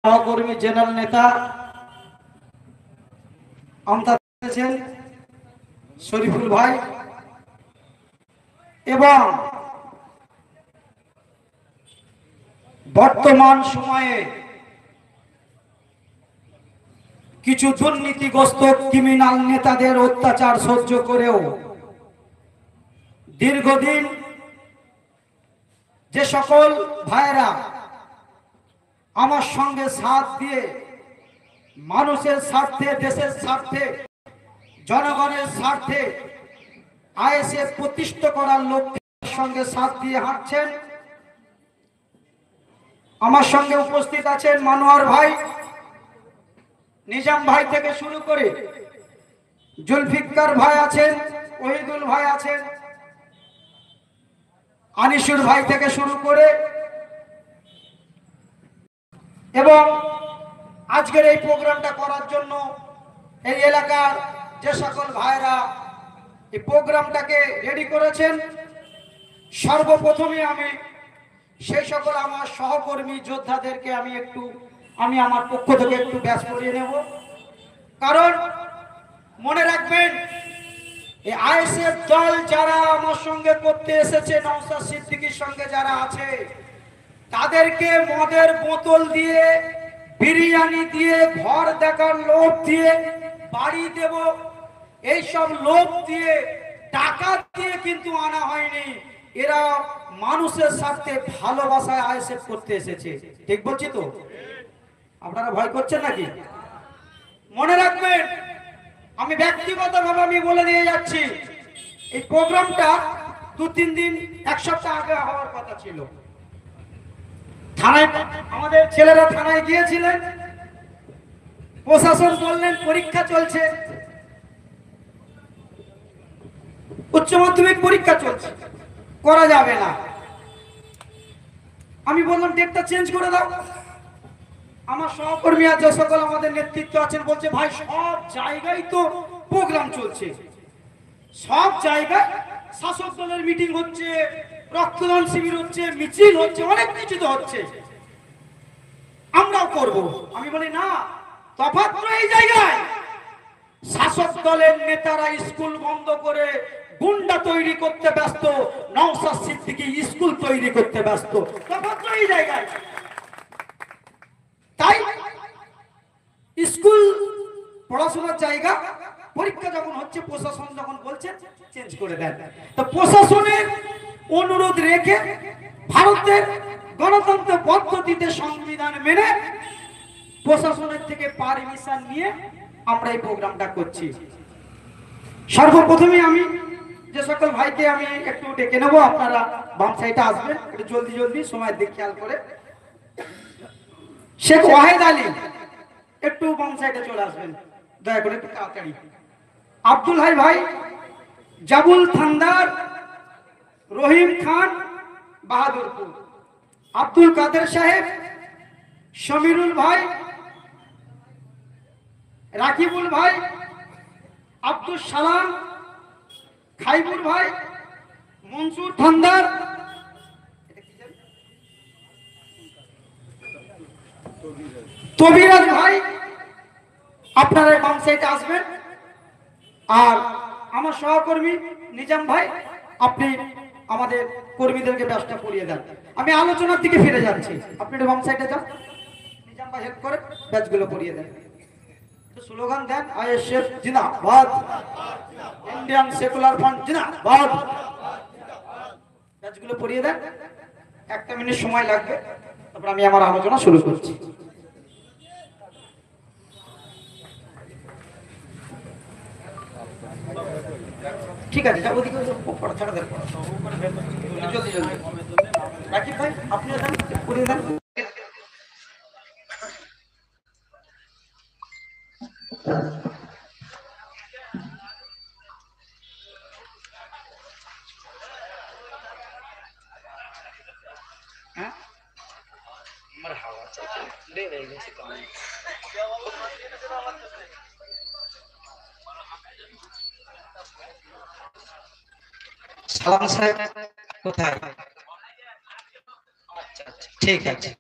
সহকর্মী জেনারেল নেতা শরীফুল ভাই এবং বর্তমান সময়ে কিছু দুর্নীতিগ্রস্ত ক্রিমিনাল নেতাদের অত্যাচার সহ্য করেও দীর্ঘদিন যে সকল ভাইরা আমার সঙ্গে সাথ দিয়ে মানুষের স্বার্থে, দেশের স্বার্থে, জনগণের স্বার্থে আইএসএফ প্রতিষ্ঠা করার লক্ষ্যের সঙ্গে সাথ দিয়ে হাঁটছেন, আমার সঙ্গে উপস্থিত আছেন মনোয়ার ভাই, নিজাম ভাই থেকে শুরু করে জুলফিকার ভাই আছেন, ওহিদুল ভাই আছেন, আনিসুর ভাই থেকে শুরু করে এবং আজকের এই প্রোগ্রামটা করার জন্য এই এলাকার যে সকল ভাইরা এই প্রোগ্রামটাকে রেডি করেছেন, সর্বপ্রথমে আমি সেই সকল আমার সহকর্মী যোদ্ধাদেরকে আমি আমার পক্ষ থেকে একটু ব্যাস করিয়ে নেব। কারণ মনে রাখবেন, এই আইএসএফ দল যারা আমার সঙ্গে করতে এসেছে, নওশাদ সিদ্দিকীর সঙ্গে যারা আছে, তাদেরকে মদের বোতল দিয়ে, বিরিয়ানি দিয়ে, ঘর দেখার লোভ দিয়ে, বাড়ি দেব এইসব লোভ দিয়ে, টাকা দিয়ে কিন্তু আনা হয়নি। এরা মানুষের সাথে ভালোবাসায় আইএসএফ করতে এসেছে। ঠিক বলছি তো? আপনারা ভয় করছেন নাকি? মনে রাখবেন, আমি ব্যক্তিগতভাবে আমি বলে দিয়ে যাচ্ছি, এই প্রোগ্রামটা 2-3 দিন, 1 সপ্তাহ আগে হওয়ার কথা ছিল। থানায় আমাদের ছেলেরা থানায় গিয়েছিলেন, প্রশাসন বললেন পরীক্ষা চলছে, উচ্চ মাধ্যমিক পরীক্ষা চলছে, করা যাবে না। আমি বললাম ডেটটা চেঞ্জ করে দাও। আমার সহকর্মী আর যে সকল আমাদের নেতৃত্ব আছেন বলছে, ভাই সব জায়গায় তো প্রোগ্রাম চলছে, সব জায়গায় শাসক দলের মিটিং হচ্ছে, রক্তদান শিবির হচ্ছে, মিছিল হচ্ছে, অনেক কিছু তো হচ্ছে, আমরাও করব। আমি বলি না, তফাৎ তো এই জায়গায়, শাসক দলের নেতারা স্কুল বন্ধ করে গুন্ডা তৈরি করতে ব্যস্ত, নওশাদ সিদ্দিকী স্কুল তৈরি করতে ব্যস্ত, তফাৎ তো এই জায়গায়। তাই স্কুল পড়াশোনার জায়গা, পরীক্ষা যখন হচ্ছে, প্রশাসন যখন বলছে চেঞ্জ করে দেন, তো প্রশাসনের অনুরোধ রেখে ভারতের গণতন্ত্র পদ্ধতিতে সংবিধান মেনে প্রশাসনের থেকে পারমিশন নিয়ে আমরা এই প্রোগ্রামটা করছি। সর্বপ্রথমে আমি যে সকল ভাইকে আমি একটু ডেকে নেবো, আপনারা বাম সাইডে আসবেন, একটু জলদি জলদি সময়ের দিক খেয়াল করে। শেখ ওয়াহেদ আলী একটু বাম সাইডে চলে আসবেন, দয়া করে একটু তাড়াতাড়ি। আব্দুল হাই ভাই, জাবুল থান্দার, রহিম খান, বাহাদুরপুর, আব্দুল কাদের সাহেব, শমিরুল ভাই, রাকিবুল ভাই, আব্দুল সালাম, খাইবুর ভাই, মনসুর থান্দার, তবিরাজ ভাই, আপনারা বাম সাইডে আসবেন। আর আমার সহকর্মী নিজাম ভাই, আপনি আমাদের কর্মীদেরকে ব্যাচটা পড়িয়ে দেন। আমি আলোচনার দিকে ফিরে যাচ্ছি, আপনি একটু বাম সাইডে যান, নিজাম ভাই হেল্প করে ব্যাচগুলো পড়িয়ে দেন, স্লোগান দেন, আইএসএফ জিন্দাবাদ, ইন্ডিয়ান সেকুলার ফ্রন্ট জিন্দাবাদ, ব্যাচগুলো পড়িয়ে দেন। 1 মিনিট সময় লাগবে, তারপর আমি আমার আলোচনা শুরু করছি। ঠিক আছে, যা ওদিকে পড়া থাকা দরকার, জলদি জলদি। রাকিব ভাই, আপনিও দেন, পড়িয়ে দেন। সালাম সাহেব কোথায়? আচ্ছা আচ্ছা, ঠিক আছে।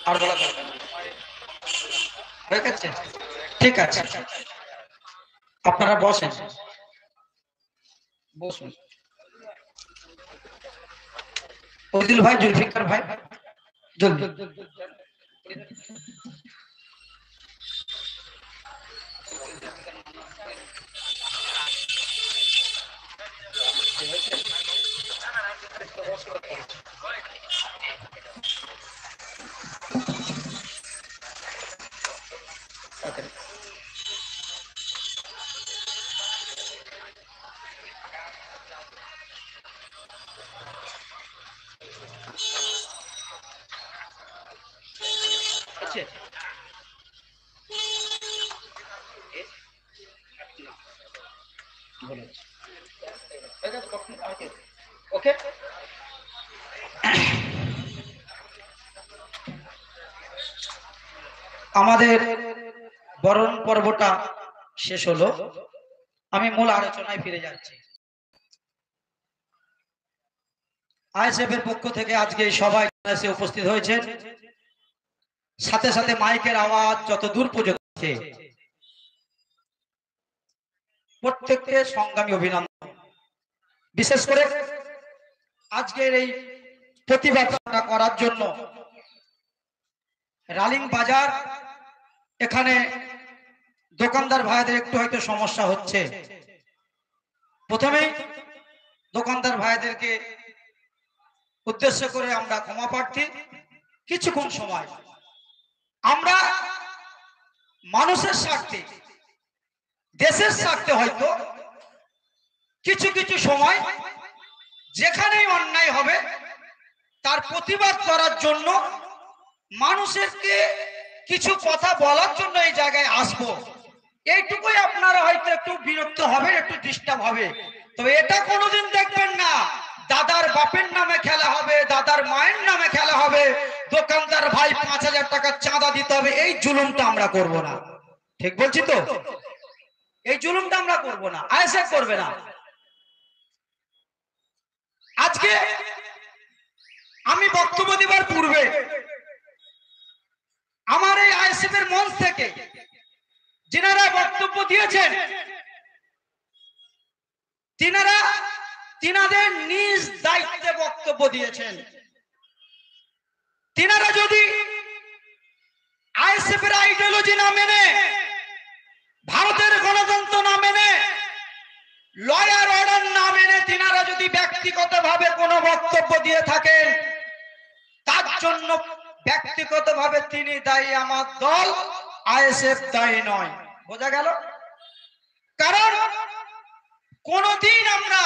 আর বলা হয়ে গেছে? ঠিক আছে, আপনারা বসেন, বসুন। ফজল ভাই, জুলফিকার ভাই, জলদি। ওকে, আমাদের বরণ পর্বটা শেষ হলো, আমি মূল আলোচনায় ফিরে যাচ্ছি। আইএসএফ এর পক্ষ থেকে আজকে সবাই এসে উপস্থিত হয়েছেন, সাথে সাথে মাইকের আওয়াজ যত দূর পর্যন্ত, প্রত্যেককে সংগ্রামী অভিনন্দন। বিশেষ করে আজকের এই প্রতিবাদটা করার জন্য রালিং বাজার, এখানে দোকানদার ভাইদের একটু হয়তো সমস্যা হচ্ছে। প্রথমেই দোকানদার ভাইদেরকে উদ্দেশ্য করে আমরা ক্ষমা প্রার্থী। কিছুক্ষণ সময় আমরা মানুষের স্বার্থে, দেশের স্বার্থে হয়তো কিছু কিছু সময় যেখানেই অন্যায় হবে তার প্রতিবাদ করার জন্য, মানুষেরকে কিছু কথা বলার জন্য এই জায়গায় আসবো। এইটুকুই আপনারা হয়তো একটু বিরক্ত হবে, একটু ডিস্টার্ব হবে, তবে এটা কোনোদিন দেখবেন না দাদার বাপের নামে খেলা হবে, দাদার মায়ের নামে খেলা হবে, দোকানদার ভাই ৫,০০০ টাকা চাঁদা দিতে হবে, এই জুলুমটা আমরা করব না। ঠিক বলছি তো? এই জুলুমটা আমরা করব না, আইএসএফ করবে না। আজকে আমি বক্তব্য দেবার পূর্বে আমার এই আইএসএফ এর মঞ্চ থেকে যিনারা বক্তব্য দিয়েছেন, তিনাদের নিজ দায়িত্বে বক্তব্য দিয়েছেন। তিনারা যদি আইএসএফ এর আইডিওলজি না মেনে, ভারতের গণতন্ত্র না মেনে, লয়ার অর্ডার না মেনে তিনারা যদি ব্যক্তিগতভাবে কোনো বক্তব্য দিয়ে থাকেন, তার জন্য ব্যক্তিগতভাবে তিনি দায়ী, আমার দল আইএসএফ দায়ী নয়। বোঝা গেল? কারণ কোনদিন আমরা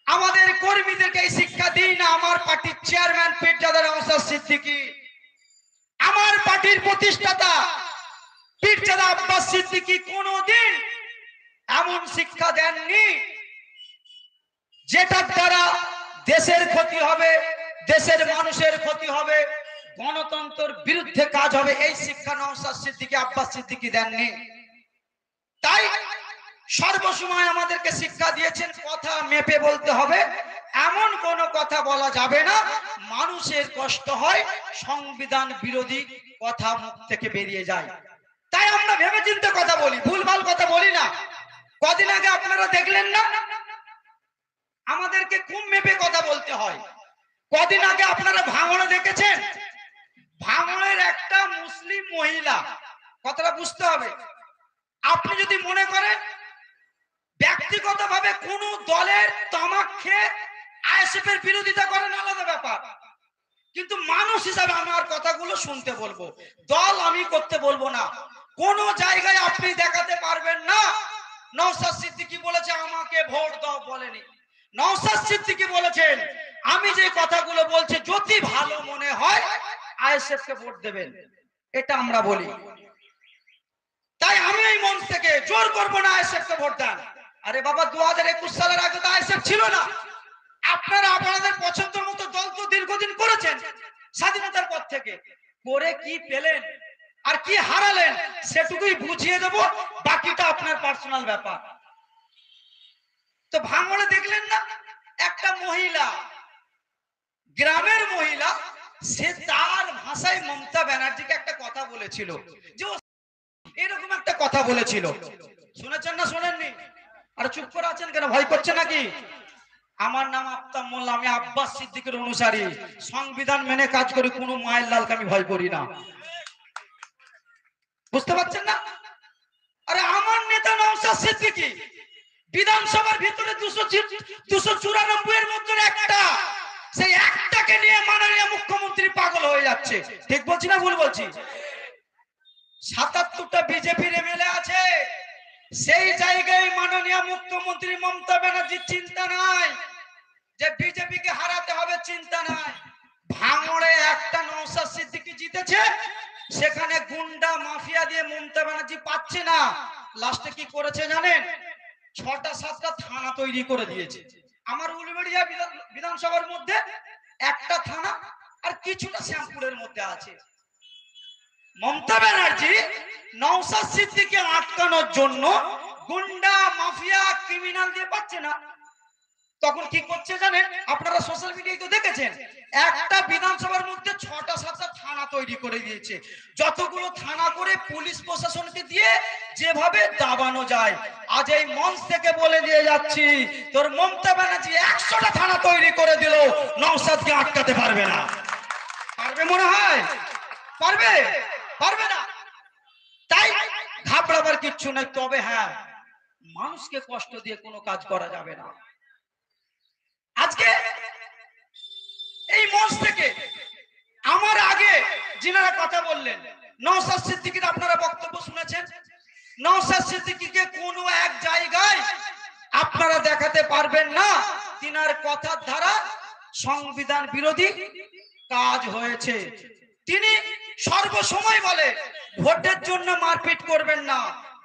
আমাদের কর্মীদেরকে এই শিক্ষা দিই না। আমার পার্টির চেয়ারম্যান পীরজাদা নওশাদ সিদ্দিকী, আমার পার্টির প্রতিষ্ঠাতা পীরজাদা আব্বাস সিদ্দিকী কোনদিন এমন শিক্ষা দেননি যেটার দ্বারা দেশের ক্ষতি হবে, দেশের মানুষের ক্ষতি হবে, গণতন্ত্রের বিরুদ্ধে কাজ হবে। এই শিক্ষা নওশাদ সিদ্দিকী, আব্বাস সিদ্দিকী দেননি। তাই সর্বসময় আমাদেরকে শিক্ষা দিয়েছেন কথা মেপে বলতে হবে, এমন কোন কথা বলা যাবে না মানুষের কষ্ট হয়, সংবিধান বিরোধী কথা মুখ থেকে বেরিয়ে যায়। তাই আমরা ভেবেচিন্তে কথা বলি, ভুলভাল কথা বলি না। কদিন আগে আপনারা দেখলেন না আমাদেরকে খুব মেপে কথা বলতে হয়। কদিন আগে আপনারা ভাঙড়ে দেখেছেন, ভাঙড়ের একটা মুসলিম মহিলা, কথাটা বুঝতে হবে। আপনি যদি মনে করেন ব্যক্তিগতভাবে কোন দলের তামাক খেয়ে আইএসএফ এর বিরোধিতা করেন, আলাদা ব্যাপার, কিন্তু মানুষ হিসাবে আমার কথাগুলো শুনতে বলবো, দল আমি করতে বলবো না। কোন জায়গায় আপনি দেখাতে পারবেন না নওশাদ সিদ্দিকী বলেছে আমাকে ভোট দাও, বলেনি। নওশাদ সিদ্দিকী বলেছেন আমি যে কথাগুলো বলছি যদি ভালো মনে হয় আইএসএফ কে ভোট দেবেন। এটা আমরা বলি। তাই আমি এই মঞ্চ থেকে জোর করবো না আইএসএফ কে ভোট দেন। আরে বাবা, 2021 সালের আগে তো আইএসএফ ছিল না। আপনারা আপনাদের পছন্দের মতো দল তো দীর্ঘদিন করেছেন স্বাধীনতার পর থেকে, করে কি পেলেন আর কি হারালেন সেটুকুই বুঝিয়ে দেব, বাকিটা আপনার পার্সোনাল ব্যাপার। তো ভাঙড়ে দেখলেন না, একটা মহিলা, গ্রামের মহিলা, সে তার ভাষায় মমতা ব্যানার্জিকে একটা কথা বলেছিল, যে এরকম একটা কথা বলেছিল। শুনেছেন না শোনেননি? আর চুপ করে আছেন কেন? ভয় করছে নাকি? আমার নাম আফতাব মোল্লা, আমি আব্বাস সিদ্দিকের অনুসারী, সংবিধান মেনে কাজ করি, কোনো মায়ের লালকে আমি ভয় করি না। বুঝতে পারছেন না? আরে আমার নেতা নওশাদ সিদ্দিকী বিধানসভার ভিতরে 294 এর মধ্যে একটা, সেই একটাকে নিয়ে মাননীয় মুখ্যমন্ত্রী পাগল হয়ে যাচ্ছে। ঠিক বলছি না ভুল বলছি? 77টা বিজেপির এমএলএ আছে, সেই জায়গায় মাননীয় মুখ্যমন্ত্রী মমতা ব্যানার্জির চিন্তা নাই যে বিজেপিকে হারাতে হবে, চিন্তা নাই। ভাঙড়ে একটা নওশাদ সিদ্দিকী জিতেছে, সেখানে গুন্ডা মাফিয়া দিয়ে মমতা ব্যানার্জি পাচ্ছে না। লাস্টে কি করেছে জানেন? 6টা-7টা থানা তৈরি করে দিয়েছে। আমার উলবেড়িয়া বিধানসভার মধ্যে একটা থানা আর কিছুটা শ্যামপুরের মধ্যে আছে। মমতা ব্যানার্জি নওশাদ সিদ্দিকীকে আটকানোর জন্য গুন্ডা মাফিয়া ক্রিমিনাল দিয়ে পাচ্ছে না, তখন কি করছে জানেন? আপনারা সোশ্যাল মিডিয়ায় তো দেখেছেন, একটা বিধানসভার মধ্যে 6টা-7টা থানা তৈরি করে দিয়েছে। যতগুলো থানা করে পুলিশ প্রশাসনকে দিয়ে যেভাবে দাবানো যায়। আজ এই মঞ্চ থেকে বলে দিয়ে যাচ্ছি, তোর মমতা ব্যানার্জি 100টা থানা তৈরি করে দিল, নওশাদকে আটকাতে পারবে না। পারবে মনে হয়? পারবে? পারবে না। তাই ঘাবড়াবার কিচ্ছু নেই। তবে হ্যাঁ, মানুষকে কষ্ট দিয়ে কোনো কাজ করা যাবে না। আজকে এই মঞ্চ থেকে আমার আগে যিনারা কথা বললেন, নওশাদ সিদ্দিকীর আপনারা বক্তব্য শুনেছেন। নওশাদ সিদ্দিকীকে কোনো এক জায়গায় আপনারা দেখাতে পারবেন না তিনার কথার দ্বারা সংবিধান বিরোধী কাজ হয়েছে। তিনি সর্বসময় বলে ভোটের জন্য মারপিট করবেন না,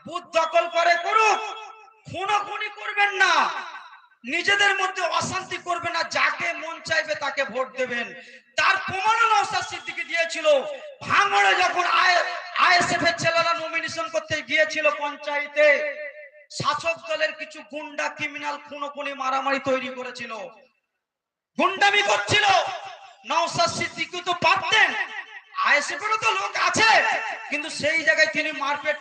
বুথ দখল করে করুক, খুনোখুনি করবেন না, নিজেদের মধ্যে অশান্তি করবে না, যাকে মন চাইবে তাকে ভোট দেবেন। তার প্রমাণ নওশাদ সিদ্দিকী দিয়েছিল। ভাঙড়ে যখন আইএসএফ এর ছেলেরা নমিনেশন করতে গিয়েছিল পঞ্চায়েতে, শাসক দলের কিছু গুন্ডা ক্রিমিনাল খুনোখুনি মারামারি তৈরি করেছিল, গুন্ডামি করছিল। নওশাদ সিদ্দিকী তো পারতেন, আইএসএফ এরও তো লোক আছে, কিন্তু সেই জায়গায় তিনি মারপিট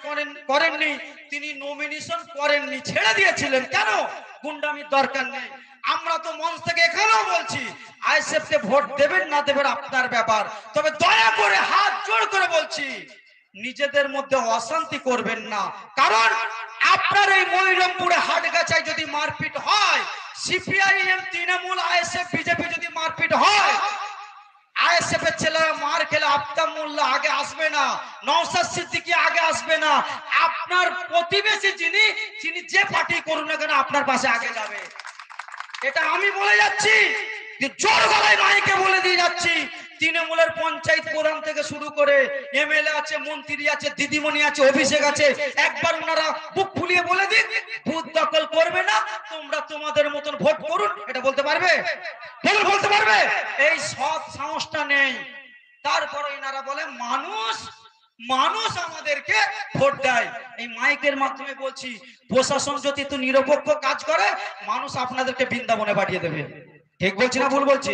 করেননি, তিনি নমিনেশন করেননি, ছেড়ে দিয়েছিলেন। কেন? গুন্ডামির দরকার নেই। আমরা তো মঞ্চ থেকে এখানেও বলছি, আইএসএফ কে ভোট দেবেন না দেবেন আপনার ব্যাপার, তবে দয়া করে হাত জোড় করে বলছি নিজেদের মধ্যে অশান্তি করবেন না। কারণ আপনার এই মনিরামপুরে হাটগাছায় যদি মারপিট হয়, সিপিআইএম তৃণমূল আইএসএফ বিজেপি যদি মারপিট হয়, আইএসএফ এর ছেলেরা মার খেলে আফতাব মোল্লা আগে আসবে না, নওশাদ সিদ্দিকী আগে আসবে না। আপনার প্রতিবেশী যিনি যে পার্টি করুন না কেন আপনার পাশে আগে যাবে। এটা আমি বলে যাচ্ছি, জোর গলায় মাইকে বলে দিয়ে যাচ্ছি। তৃণমূলের পঞ্চায়েত প্রধান থেকে শুরু করে এমএলএ আছে, মন্ত্রী আছে, দিদিমণি আছে, অভিষেক আছে, একবার ওনারা বুক ফুলিয়ে বলে দিন বুথ দখল করবে না, তোমরা তোমাদের মতন ভোট করুন। এটা বলতে পারবে? বলতে পারবে? এই সব সাহসটা নেই। তারপরে এনারা বলে মানুষ আমাদেরকে ভোট দেয়। এই মাইকের মাধ্যমে বলছি, প্রশাসন যদি তো নিরপেক্ষ কাজ করে, মানুষ আপনাদেরকে বৃন্দাবনে পাঠিয়ে দেবে। ঠিক বলছি না ভুল বলছি?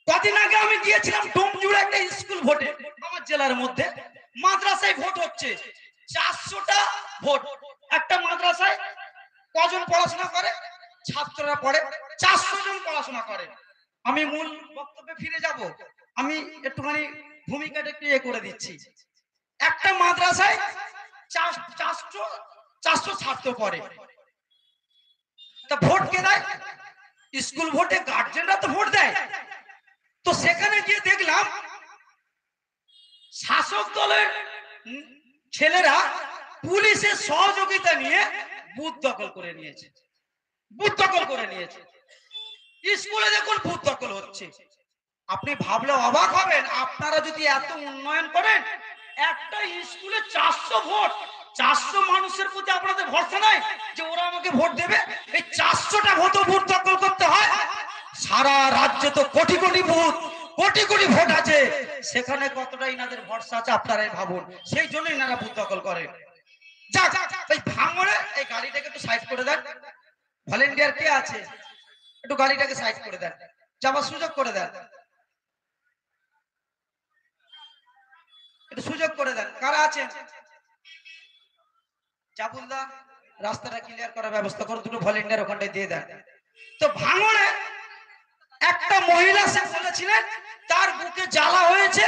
কদিন আগে আমি গিয়েছিলাম ডোমজুড়ে একটা স্কুল ভোটে, আমার জেলার মধ্যে মাদ্রাসায় ভোট হচ্ছে, 400টা ভোট। একটা মাদ্রাসায় কজন পড়াশোনা করে? ছাত্ররা পড়ে 400 জন পড়াশোনা করে। আমি মূল বক্তব্যে ফিরে যাব, আমি একটুখানি ভূমিকাটা একটু করে দিচ্ছি। একটা মাদ্রাসায় 400 ছাত্র পড়ে, তা ভোট কে দেয়? স্কুল ভোটে গার্জেনরা তো ভোট দেয়। তো সেখানে গিয়ে দেখলাম শাসক দলের ছেলেরা পুলিশের সহযোগিতা নিয়ে বুথ দখল করে নিয়েছে। স্কুলে দেখুন বুথ দখল হচ্ছে। আপনি ভাবলে অবাক হবেন, আপনারা যদি এত উন্নয়ন করেন, একটা স্কুলে 400 ভোট, 400 মানুষের প্রতি আপনাদের ভরসা নাই যে ওরা আমাকে ভোট দেবে? এই 400টা ভোটও ভোট দখল করতে হয়। সারা রাজ্যে তো কোটি কোটি ভোট, কোটি কোটি ভোট আছে, সেখানে কতটা ইনাদের ভরসা আছে আপনারাই ভাবুন। সেই জন্য ইনারা ভোট দখল করে। যাক, এই ভাঙড়ে এই গাড়িটাকে একটু সাইড করে দেন। ভলেন্টিয়ার কে আছে? একটু গাড়িটাকে সাইড করে দেন, যাবার সুযোগ করে দেন, একটু সুযোগ করে দেন। কারা আছেন? জাবুলদা, রাস্তাটা ক্লিয়ার করার ব্যবস্থা করো, দুটো ভলেন্টিয়ার ওখানটায় দিয়ে দেন। তো ভাঙড়ে একটা মহিলা সে বলেছিলেন তার বুকে জ্বালা হয়েছে,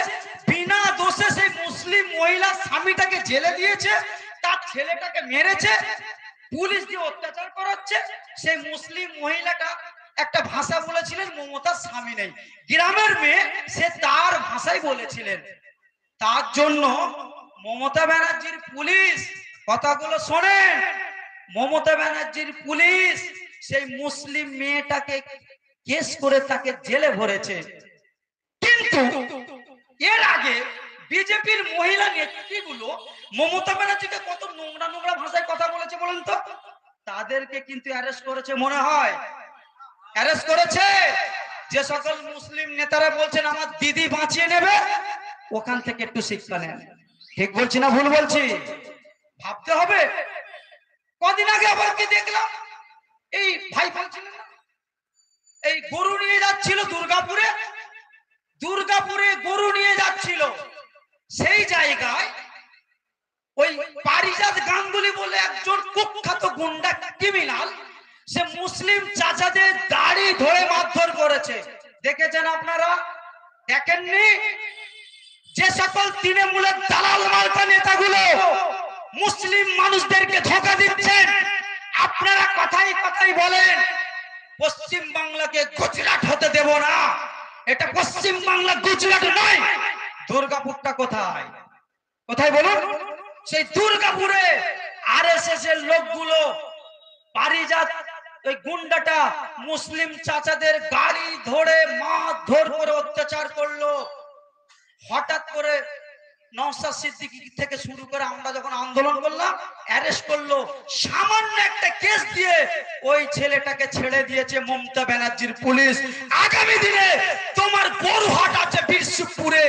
বিনা দোষে সেই মুসলিম মহিলা স্বামীটাকে জেলে দিয়েছে, তার ছেলেটাকে মেরেছে, পুলিশ দিয়ে অত্যাচার করাচ্ছে। সেই মুসলিম মহিলাটা একটা ভাষা বলেছিলেন, মমতার স্বামী নেই, গ্রামের মেয়ে, সে তার ভাষায় বলেছিলেন। তার জন্য মমতা ব্যানার্জির পুলিশ, কথাগুলো শোনেন, মমতা ব্যানার্জির পুলিশ সেই মুসলিম মেয়েটাকে কেস করে তাকে জেলে ভরেছে। কিন্তু এর আগে বিজেপির মহিলা নেত্রীগুলো মমতা ব্যানার্জিকে কত নোংরা নোংরা ভাষায় কথা বলেছে বলেন তো? তাদেরকে কিন্তু অ্যারেস্ট করেছে, মনে হয় অ্যারেস্ট করেছে। যে সকল মুসলিম নেতারা বলছেন আমার দিদি বাঁচিয়ে নেবে, ওখান থেকে একটু শিক্ষা নেন। ঠিক বলছি না ভুল বলছি? ভাবতে হবে। কদিন আগে আবার কি দেখলাম, এই ভাই বলছিলেন না, এই গরু নিয়ে যাচ্ছিল দুর্গাপুরে, দুর্গাপুরে গরু নিয়ে যাচ্ছিল, সেই জায়গায় ওই পারিজাত গাঙ্গুলি বলে একজন কুখ্যাত গুন্ডা ক্রিমিনাল, সে মুসলিম চাচাদের দাড়ি ধরে মারধর করেছে। দেখেছেন আপনারা? দেখেননি? যে সকল তৃণমূলের দালাল মার্কা নেতাগুলো মুসলিম মানুষদেরকে ধোঁকা দিচ্ছেন, আপনারা কথাই কথাই বলেন পশ্চিম বাংলাকে গুজরাট হতে দেব না। এটা পশ্চিম বাংলা গুজরাট নয়। দুর্গাপুরটা কোথায়? কোথায় বলুন? সেই দুর্গাপুরে আরএসএস এর লোকগুলো, পারিজাত ওই গুন্ডাটা মুসলিম চাচাদের গাড়ি ধরে মারধর করে অত্যাচার করলো। হঠাৎ করে নওশাদ সিদ্দিকী থেকে শুরু করে আমরা যখন আন্দোলন করলাম, অ্যারেস্ট করলো, সামান্য একটা কেস দিয়ে ওই ছেলেটাকে ছেড়ে দিয়েছে মমতা ব্যানার্জির পুলিশ। আগামী দিনে তোমার গরুহাট আছে বিরসুপুরে,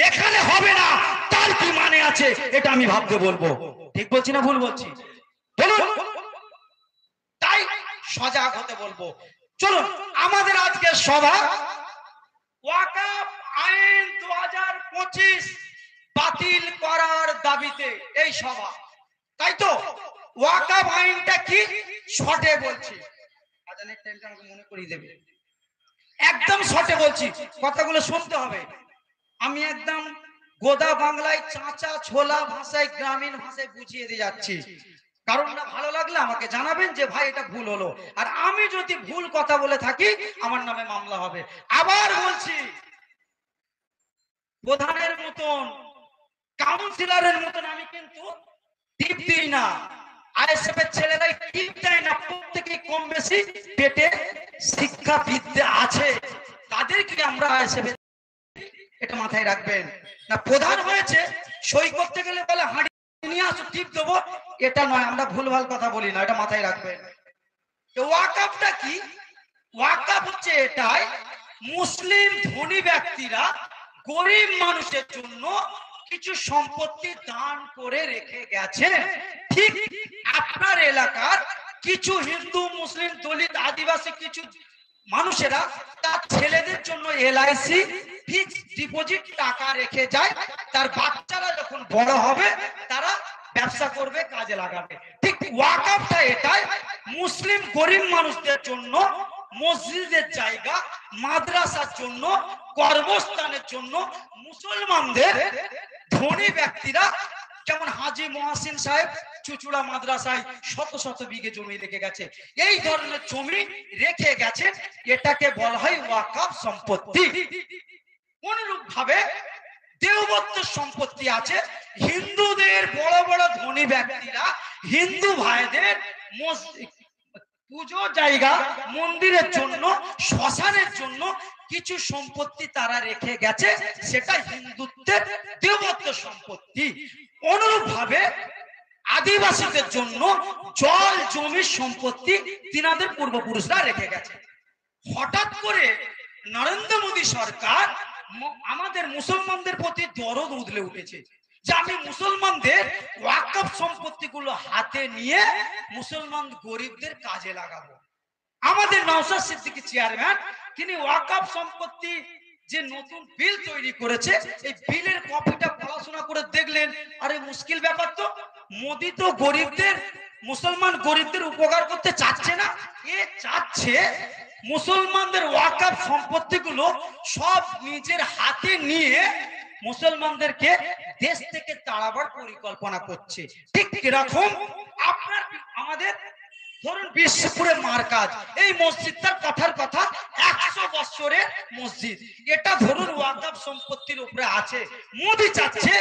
এখানে হবে না, তার কি মানে আছে? এটা আমি ভাবতে বলবো। ঠিক বলছি না ভুল বলছি? বলুন। তাই সজাগ হতে বলবো। চলুন, আমাদের আজকে সভা ওয়াকফ আইন 2025 বাতিল করার দাবিতে এই সভা, তাই তো? ওয়াকফ আইনটা কি শর্টে বলছি, আজানের টাইমটা আমাকে মনে করিয়ে দেবে, একদম শর্টে বলছি, কথাগুলো শুনতে হবে। আমি একদম গোদা বাংলায় চাঁচা ছোলা ভাষায়, গ্রামীণ ভাষায় বুঝিয়ে দিয়ে যাচ্ছি। কারণটা ভালো লাগলে আমাকে জানাবেন যে ভাই এটা ভুল হলো, আর আমি যদি ভুল কথা বলে থাকি আমার নামে মামলা হবে। আবার বলছি, প্রধানের মতন, কাউন্সিলরের মতন আমি কিন্তু টিপ দিই না, আইএসএফ এর ছেলেরাই টিপ দেয় না। প্রত্যেকে কম বেশি পেটে শিক্ষা বিদ্যা আছে, তাদেরকে আমরা আইএসএফ, এটা মাথায় রাখবেন। না প্রধান হয়েছে সই করতে গেলে বলে হাঁড়ি নিয়ে আসো টিপ দেবো, এটা নয়, আমরা ভুলভাল কথা বলি না, এটা মাথায় রাখবেন। ওয়াকফটা কি? ওয়াকফ হচ্ছে এটাই, মুসলিম ধনী ব্যক্তিরা গরিব মানুষের জন্য কিছু সম্পত্তি দান করে রেখে গেছে। ঠিক আপনার এলাকার কিছু হিন্দু, মুসলিম, দলিত, আদিবাসী কিছু মানুষেরা তার ছেলেদের জন্য এলআইসি ফিক্সড ডিপোজিট টাকা রেখে যায়, তার বাচ্চারা যখন বড় হবে তারা ব্যবসা করবে, কাজে লাগাবে। ঠিক ওয়াকফটা এটাই, মুসলিম গরিব মানুষদের জন্য মসজিদের জায়গা, মাদ্রাসার জন্য, কর্মস্থানের জন্য, মুসলমানদের ধনী ব্যক্তিরা যেমন হাজী মহাসিন সাহেব চুচুড়া মাদ্রাসায় শত শত বিঘে জমি রেখে গেছে, এই ধরনের জমি রেখে গেছেন, এটাকে বলা হয় ওয়াকফ সম্পত্তি। অনুরূপ ভাবে দেওবত্ত সম্পত্তি আছে, হিন্দুদের বড় বড় ধনী ব্যক্তিরা হিন্দু ভাইদের পুজো জায়গা, মন্দিরের জন্য, শ্মশানের জন্য কিছু সম্পত্তি তারা রেখে গেছে, সেটা হিন্দুত্বের দেবত্ব সম্পত্তি। অনুরূপ ভাবে আদিবাসীদের জন্য জল জমির সম্পত্তি তিনাদের পূর্বপুরুষরা রেখে গেছে। হঠাৎ করে নরেন্দ্র মোদী সরকার আমাদের মুসলমানদের প্রতি দরদ উদলে উঠেছে যে আমি মুসলমানদের ওয়াকফ সম্পত্তিগুলো হাতে নিয়ে মুসলমান গরিবদের কাজে লাগাবো। আমাদের নওশাদ সিদ্দিকী চেয়ারম্যান তিনি ওয়াকফ সম্পত্তি যে নতুন বিল তৈরি করেছে, এই বিলের কপিটা পড়াশোনা করে দেখলেন, আরে মুশকিল ব্যাপার তো, মোদী তো গরিবদের, মুসলমান গরিবদের উপকার করতে চাচ্ছে না, এ চাচ্ছে মুসলমানদের ওয়াকফ সম্পত্তিগুলো সব নিজের হাতে নিয়ে মুসলমানদেরকে দেশ থেকে তাড়াবার পরিকল্পনা করছে। ঠিক এরকম আপনার আমাদের ধরুন বিশ্বপুরের মার্কাজ, এই মসজিদটার কথার কথা 100 বছরের মসজিদ, এটা ধরুন ওয়াকফ সম্পত্তির উপরে আছে। মোদী চাচ্ছে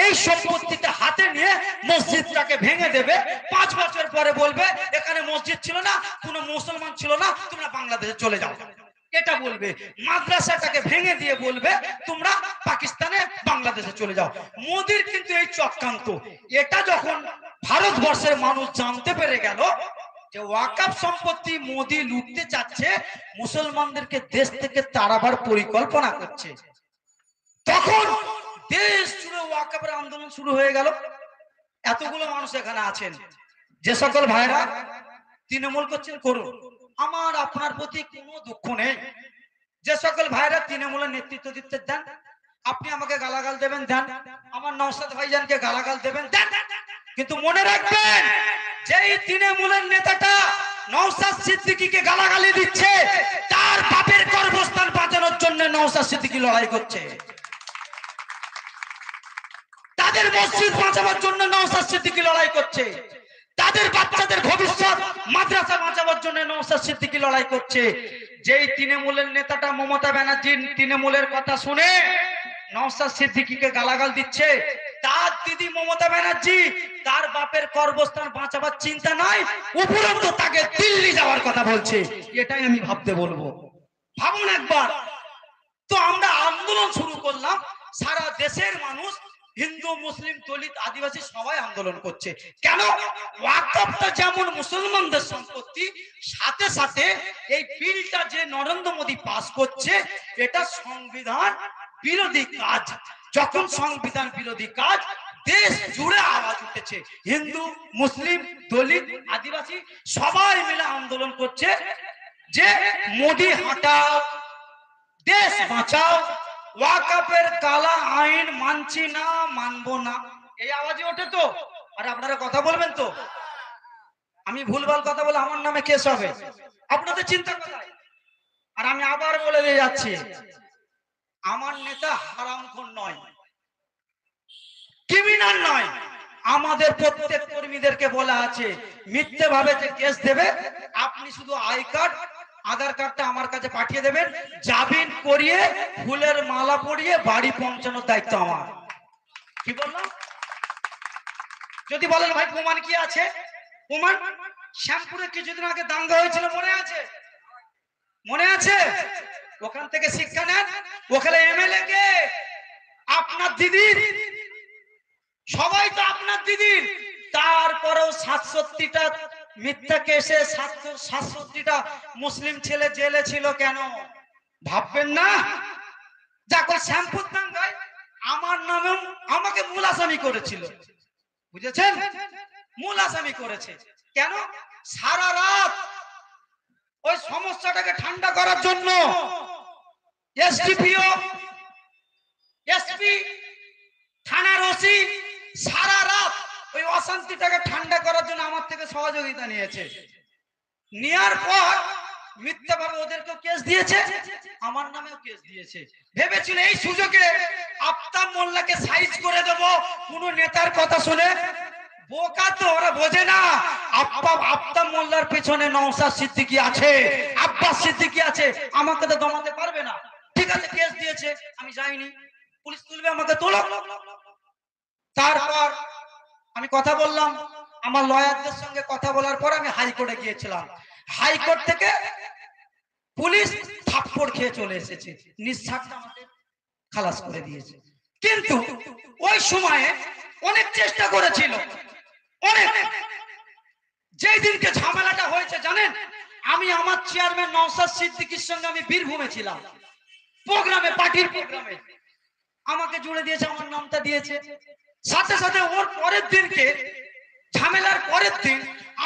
এই সম্পত্তিটা হাতে নিয়ে মসজিদটাকে ভেঙে দেবে, 5 বছর পরে বলবে এখানে মসজিদ ছিল না, কোনো মুসলমান ছিল না, তোমরা বাংলাদেশে চলে যাও, এটা বলবে। মাদ্রাসাটাকে ভেঙে দিয়ে বলবে তোমরা পাকিস্তানে বাংলাদেশে চলে যাও। মোদীর কিন্তু এই চক্রান্ত, এটা যখন ভারতবর্ষের মানুষ জানতে পেরে গেল যে ওয়াকফ সম্পত্তি মোদী লুটতে চাচ্ছে, মুসলমানদেরকে দেশ থেকে তাড়াবার পরিকল্পনা করছে, তখন দেশ জুড়ে ওয়াকফের আন্দোলন শুরু হয়ে গেল। এতগুলো মানুষ এখানে আছেন, যে সকল ভাইরা তৃণমূল করছেন করুন, আমার আপনার প্রতি কোনো দুঃখ নেই। যে সকল ভাইরা তৃণমূলের নেতৃত্ব দিতে দেন, আপনি আমাকে গালাগাল দেবেন দেন, আমার নওশাদ ভাইজানকে গালাগাল দেবেন দেন, কিন্তু মনে রাখবেন যেই তৃণমূলের নেতাটা নওশাদ সিদ্দিকীকে গালাগালি দিচ্ছে, তার বাপের কর্মস্থান বাঁচানোর জন্য নওশাদ সিদ্দিকী লড়াই করছে, তাদের মসজিদ বাঁচাবার জন্য নওশাদ সিদ্দিকী লড়াই করছে, তাদের বাচ্চাদের ভবিষ্যৎ মাদ্রাসা বাঁচাবার জন্য নওশাদ সিদ্দিকী লড়াই করছে। যেই তৃণমূলের নেতাটা মমতা ব্যানার্জির তৃণমূলের কথা শুনে নওশাদ সিদ্দিকীকে গালাগাল দিচ্ছে, তার দিদি মমতা ব্যানার্জি তার বাপের কর্মস্থান বাঁচাবার চিন্তা নাই, উপরন্তু তাকে দিল্লি যাওয়ার কথা বলছে। এটাই আমি ভাবতে বলবো, ভাবুন একবার। তো আমরা আন্দোলন শুরু করলাম, সারা দেশের মানুষ, হিন্দু মুসলিম দলিত আদিবাসী সবাই আন্দোলন করছে। কেন? ওয়াকফটা যেমন মুসলমানদের সম্পত্তি, সাথে সাথে এই বিলটা যে নরেন্দ্র মোদী পাস করছে, এটা সংবিধান বিরোধী কাজ। যখন সংবিধান বিরোধী কাজ, দেশ জুড়ে আওয়াজ উঠেছে, হিন্দু মুসলিম দলিত আদিবাসী সবাই মিলে আন্দোলন করছে যে মোদী হটাও, দেশ বাঁচাও, ওয়াকফের কালা আইন মানছি না, মানবো না, এই আওয়াজে ওঠে তো। আর আপনারা কথা বলবেন তো, আমি ভুলভাল কথা বলে আমার নামে কেস হবে, আপনাদের চিন্তা কোথায়? আর আমি আবার বলে দিয়ে যাচ্ছি, আমার নেতা হারামখোর নয়, ক্রিমিনাল নয়। আমাদের প্রত্যেক কর্মীদেরকে বলা আছে মিথ্যে ভাবে যে কেস দেবে, আপনি শুধু আই কার্ড আধার কার্ডটা আমার কাছে পাঠিয়ে দেবেন, জামিন করিয়ে ফুলের মালা পরিয়ে বাড়ি পৌঁছানোর দায়িত্ব আমার। কি বললাম? যদি বলেন ভাই প্রমাণ কি আছে, প্রমাণ শ্যামপুরে কিছুদিন আগে দাঙ্গা হয়েছিল, মনে আছে? মনে আছে? ওখান থেকে শিক্ষা নেন। ওখানে এমএলএ কে? আপনার দিদির, সবাই তো আপনার দিদির। তারপরেও 67টা মিথ্যা কেসে 67টা মুসলিম ছেলে জেলে ছিল কেন? ভাববেন না? যখন শ্যামপুর দাঙ্গায় আমার নামে আমাকে মূল আসামি করেছিল, বুঝেছেন? মূল আসামি করেছে কেন? সারা রাত ওই সমস্যাটাকে ঠান্ডা করার জন্য এসডিপিও, এসপি, থানার ওসি সারা রাত ওই অশান্তিটাকে ঠান্ডা করার জন্য আমার থেকে সহযোগিতা নিয়েছে। নেওয়ার পর মিথ্যাভাবে ওদেরকেও কেস দিয়েছে, আমার নামেও কেস দিয়েছে। ভেবেছিল এই সুযোগে আফতাব মোল্লাকে সাইজ করে দেব কোন নেতার কথা শুনে। বোকা তো, ওরা বোঝে না আফতাব মোল্লার পেছনে নওশাদ সিদ্দিকী আছে, আব্বাস সিদ্দিকী আছে, আমাকে তো দমাতে পারবে না। ঠিক আছে, কেস দিয়েছে, আমি যাইনি, পুলিশ তুলবে আমাকে, তোলো। তারপর আমি কথা বললাম, আমার লয়ারদের সঙ্গে কথা বলার পর আমি হাইকোর্টে গিয়েছিলাম। হাইকোর্ট থেকে পুলিশ থাপ্পড় খেয়ে চলে এসেছে, নিঃস্বার্থে আমাকে খালাস করে দিয়েছে। কিন্তু ওই সময়ে অনেক চেষ্টা করেছিল, অনেক। যেই দিনকে ঝামেলাটা হয়েছে জানেন, আমি আমার চেয়ারম্যান নওশাদ সিদ্দিকীর সঙ্গে আমি বীরভূমে ছিলাম প্রোগ্রামে, পার্টির প্রোগ্রামে। আমাকে জুড়ে দিয়েছে, আমার নামটা দিয়েছে। সাথে সাথে ওর পরের দিনকে, ঝামেলার পরের দিন,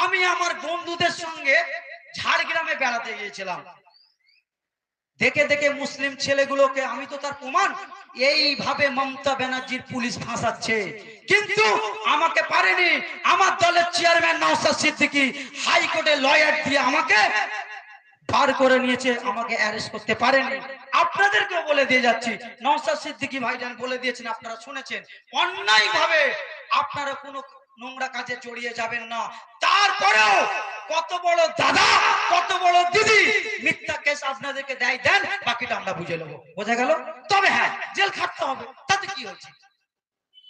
আমি আমার বন্ধুদের সঙ্গে ঝাড়গ্রামে বেড়াতে গিয়েছিলাম। দেখে দেখে মুসলিম ছেলেগুলোকে, আমি তো তার প্রমাণ, এইভাবে মমতা ব্যানার্জির পুলিশ ফাঁসাচ্ছে। কিন্তু আমাকে পারেনি। আমার দলের চেয়ারম্যান নওশাদ সিদ্দিকী হাইকোর্টে লয়ার দিয়ে আমাকে বার করে নিয়েছে, আমাকে অ্যারেস্ট করতে পারেনি। আপনাদেরকেও বলে দিয়ে যাচ্ছি, নওশাদ সিদ্দিকী ভাইজান বলে দিয়েছেন, আপনারা শুনেছেন, অন্যায় ভাবে আপনারা কোনো নোংরা কাজে জড়িয়ে যাবেন না। তারপরেও কত বড় দাদা, কত বড় দিদি মিথ্যা কেস আপনাদেরকে দেয়, দেন, বাকিটা আমরা বুঝে নেবো। বোঝা গেল? তবে হ্যাঁ, জেল খাটতে হবে। তাতে কি হয়েছে?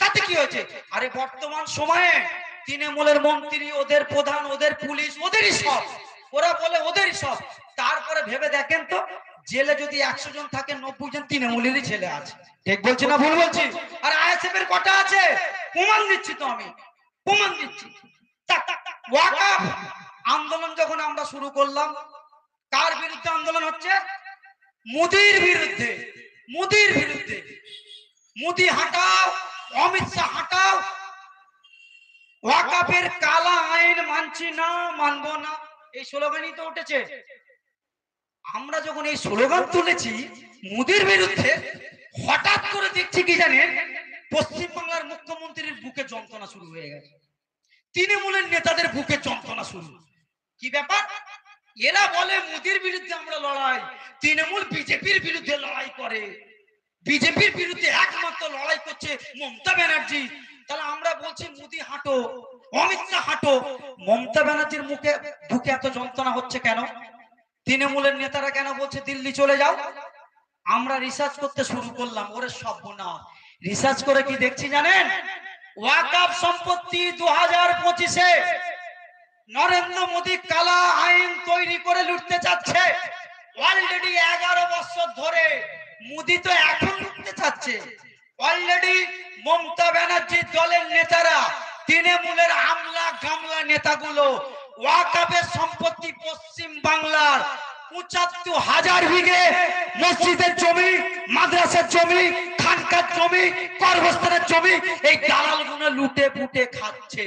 তাতে কি হয়েছে? আরে বর্তমান সময়ে তৃণমূলের মন্ত্রী, ওদের প্রধান, ওদের পুলিশ, ওদেরই সব, ওরা বলে ওদেরই সব। তারপরে ভেবে দেখেন তো, জেলে যদি 100 জন থাকে, 90 জন তৃণমূলেরই ছেলে আছে। ঠিক বলছি না ভুল বলছি? আর আইএসএফ এর কটা আছে? প্রমাণ দিচ্ছি তো, আমি প্রমাণ দিচ্ছি। ওয়াকফ আন্দোলন যখন আমরা শুরু করলাম, কার বিরুদ্ধে আন্দোলন হচ্ছে? মোদির বিরুদ্ধে। মোদির বিরুদ্ধে। মোদি হাঁটাও, অমিত শাহ হাঁটাও, ওয়াকফের কালা আইন মানছি না, মানবো না, এই স্লোগানই তো উঠেছে। আমরা যখন এই স্লোগান তুলেছি মোদির বিরুদ্ধে, হঠাৎ করে দেখছি কি জানেন, পশ্চিমবাংলার মুখ্যমন্ত্রীর বুকে যন্ত্রণা শুরু হয়ে গেছে, তৃণমূলের নেতাদের বুকে যন্ত্রণা শুরু। কি ব্যাপার? এরা বলে মোদির বিরুদ্ধে আমরা লড়াই, তৃণমূল বিজেপির বিরুদ্ধে লড়াই করে, বিজেপির বিরুদ্ধে একমাত্র লড়াই করছে মমতা ব্যানার্জি। তাহলে আমরা বলছি মোদি হাঁটো, অমিত শাহ হাঁটো, মমতা ব্যানার্জির মুখে বুকে এত যন্ত্রণা হচ্ছে কেন? তৃণমূলের নেতারা কেন বলছে দিল্লি চলে যাও? আমরা রিসার্চ করতে শুরু করলাম, ওরে সব না। রিসার্চ করে কি দেখছি জানেন? ওয়াকফ সম্পত্তি 2025-এ নরেন্দ্র মোদী কালা আইন তৈরি করে লুটতে চাচ্ছে। অলরেডি 11 বছর ধরে। মোদী তো এখন লুটতে চাচ্ছে। অলরেডি মমতা ব্যানার্জির দলের নেতারা, তৃণমূলের আমলা গামলা নেতাগুলো ওয়াকফের সম্পত্তি পশ্চিম বাংলার ৭৫,০০০ বিঘে মসজিদের জমি, মাদ্রাসার জমি, খানকার জমি, কর্মস্থানের জমি, এই দালালগুলো লুটে পুটে খাচ্ছে।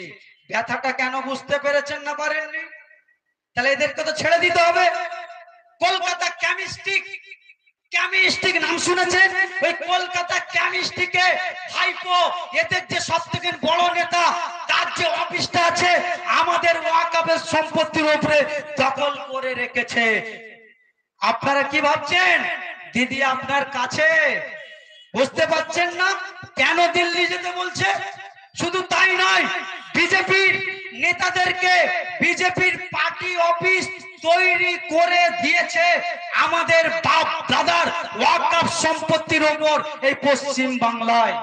ব্যথাটা কেন বুঝতে পেরেছেন না পারেননি? তাহলে এদেরকে তো ছেড়ে দিতে হবে। কলকাতা কেমিস্ট্রিক নাম শুনেছেন? ওই কলকাতা কেমিস্ট্রিকে ভাইপো, এদের যে সবথেকে বড় নেতা, তার যে অফিসটা আছে আমাদের ওয়াকফের সম্পত্তির উপরে দখল করে রেখেছে। আপনারা কি ভাবছেন দিদি আপনার কাছে? বুঝতে পারছেন না কেন দিল্লি যেতে বলছে? শুধু তাই নয়, বিজেপির নেতাদেরকে বিজেপির পার্টি অফিস তৈরি করে দিয়েছে আমাদের বাপ দাদার ওয়াকফ সম্পত্তির উপর এই পশ্চিম বাংলায়।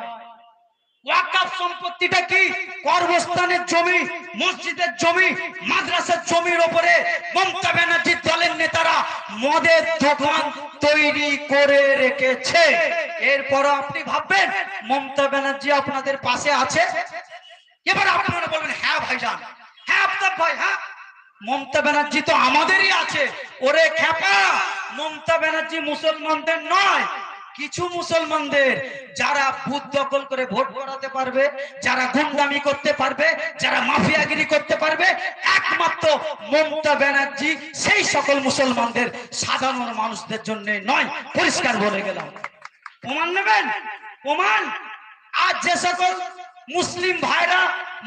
ওয়াকফ সম্পত্তিটা কি? কর্মস্থানের জমি, মসজিদের জমি, মাদ্রাসার জমির উপরে মমতা ব্যানার্জির দলের নেতারা মদের দোকান তৈরি করে রেখেছে। এরপর আপনি ভাববেন মমতা ব্যানার্জি আপনাদের পাশে আছে? এবার আপনারা বলবেন হ্যাঁ ভাইজান, হ্যাঁ আফতাব ভাই, হ্যাঁ মমতা ব্যানার্জি তো আমাদেরই আছে। ওরে খ্যাপা, মমতা ব্যানার্জি মুসলমানদের নয়, কিছু মুসলমানদের, যারা বুথ দখল করে ভোট করাতে পারবে, যারা গুন্ডামি করতে পারবে, যারা মাফিয়াগিরি করতে পারবে, একমাত্র মমতা ব্যানার্জি সেই সকল মুসলমানদের, সাধারণ মানুষদের জন্য নয়। পরিষ্কার বলে গেলাম। প্রমাণ নেবেন? প্রমাণ। আজ যে সকল মুসলিম ভাইরা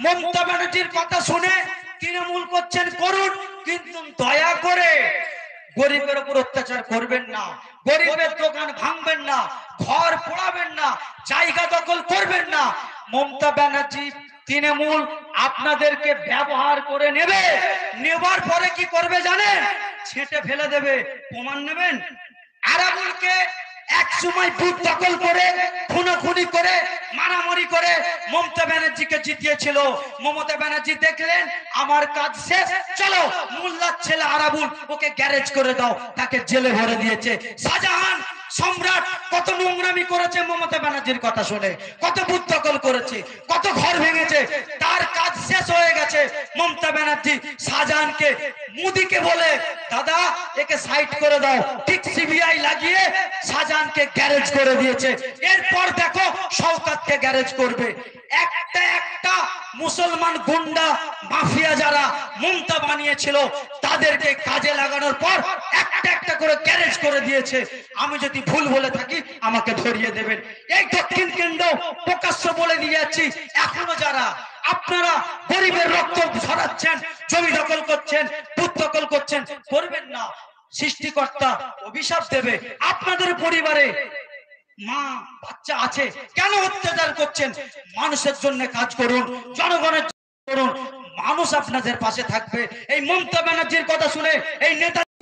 মমতা ব্যানার্জির কথা শুনে তৃণমূল করছেন, করুন, কিন্তু দয়া করে গরিবের উপর অত্যাচার করবেন না, গরিবের দোকান ভাঙবেন না, ঘর পোড়াবেন না, জায়গা দখল করবেন না। মমতা ব্যানার্জি তৃণমূল আপনাদেরকে ব্যবহার করে নেবে, নেবার পরে কি করবে জানেন? ছেঁটে ফেলে দেবে। প্রমাণ নেবেন? আরাবুলকে এক সময় বুথ দখল করে খুনোখুনি করে মারামারি করে মমতা ব্যানার্জিকে জিতিয়েছিল। মমতা ব্যানার্জি দেখলেন আমার কাজ শেষ, চলো মোল্লার ছেলে আরাবুল ওকে গ্যারেজ করে দাও, তাকে জেলে ভরে দিয়েছে। শাহজাহান সম্রাট কত নোংরামি করেছে মমতা ব্যানার্জির কথা শুনে, কত বুথ দখল করেছে, কত ঘর ভেঙেছে, তার কাজ শেষ হয়ে গেছে। মমতা ব্যানার্জি শাহজাহানকে মোদিকে বলে দাদা একে সাইড করে দাও, ঠিক সিবিআই লাগিয়ে শাহজাহানকে গ্যারেজ করে দিয়েছে। এরপর দেখো শওকতকে গ্যারেজ করবে। একটা একটা মুসলমান গুন্ডা মাফিয়া যারা মমতা বানিয়েছিল তাদেরকে কাজে লাগানোর পর একটা একটা করে গ্যারেজ করে দিয়েছে। আমি যদি ভুল বলে থাকি আমাকে ধরিয়ে দেবেন। এই দক্ষিণ কেন্দ্র প্রকাশ্য বলে দিয়ে যাচ্ছি, এখনো যারা আপনারা গরিবের রক্ত ঝরাচ্ছেন, জমি দখল করছেন, বুথ দখল করছেন, করবেন না। সৃষ্টিকর্তা অভিশাপ দেবে। আপনাদের পরিবারে মা বাচ্চা আছে, কেন অত্যাচার করছেন? মানুষের জন্য কাজ করুন, জনগণের জন্য করুন, মানুষ আপনাদের পাশে থাকবে। এই মমতা ব্যানার্জির কথা শুনে, এই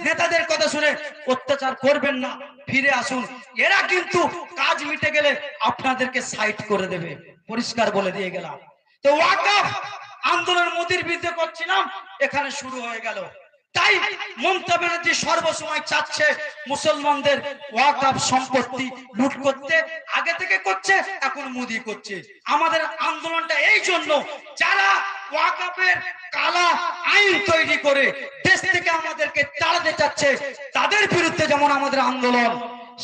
নেতাদের কথা শুনে অত্যাচার করবেন না, ফিরে আসুন। এরা কিন্তু কাজ মিটে গেলে আপনাদেরকে সাইড করে দেবে, পরিষ্কার বলে দিয়ে গেলাম। তো ওয়াকফ আন্দোলন মোদির বিরুদ্ধে করছিলাম, এখানে শুরু হয়ে গেল। তাই মমতা ব্যানার্জি সর্বসময় চাচ্ছে মুসলমানদের ওয়াকফ সম্পত্তি লুট করতে, আগে থেকে করছে, এখন মোদি করছে। আমাদের আন্দোলনটা এই জন্য, যারা ওয়াকফের কালা আইন তৈরি করে দেশ থেকে আমাদেরকে তাড়াতে চাচ্ছে তাদের বিরুদ্ধে যেমন আমাদের আন্দোলন,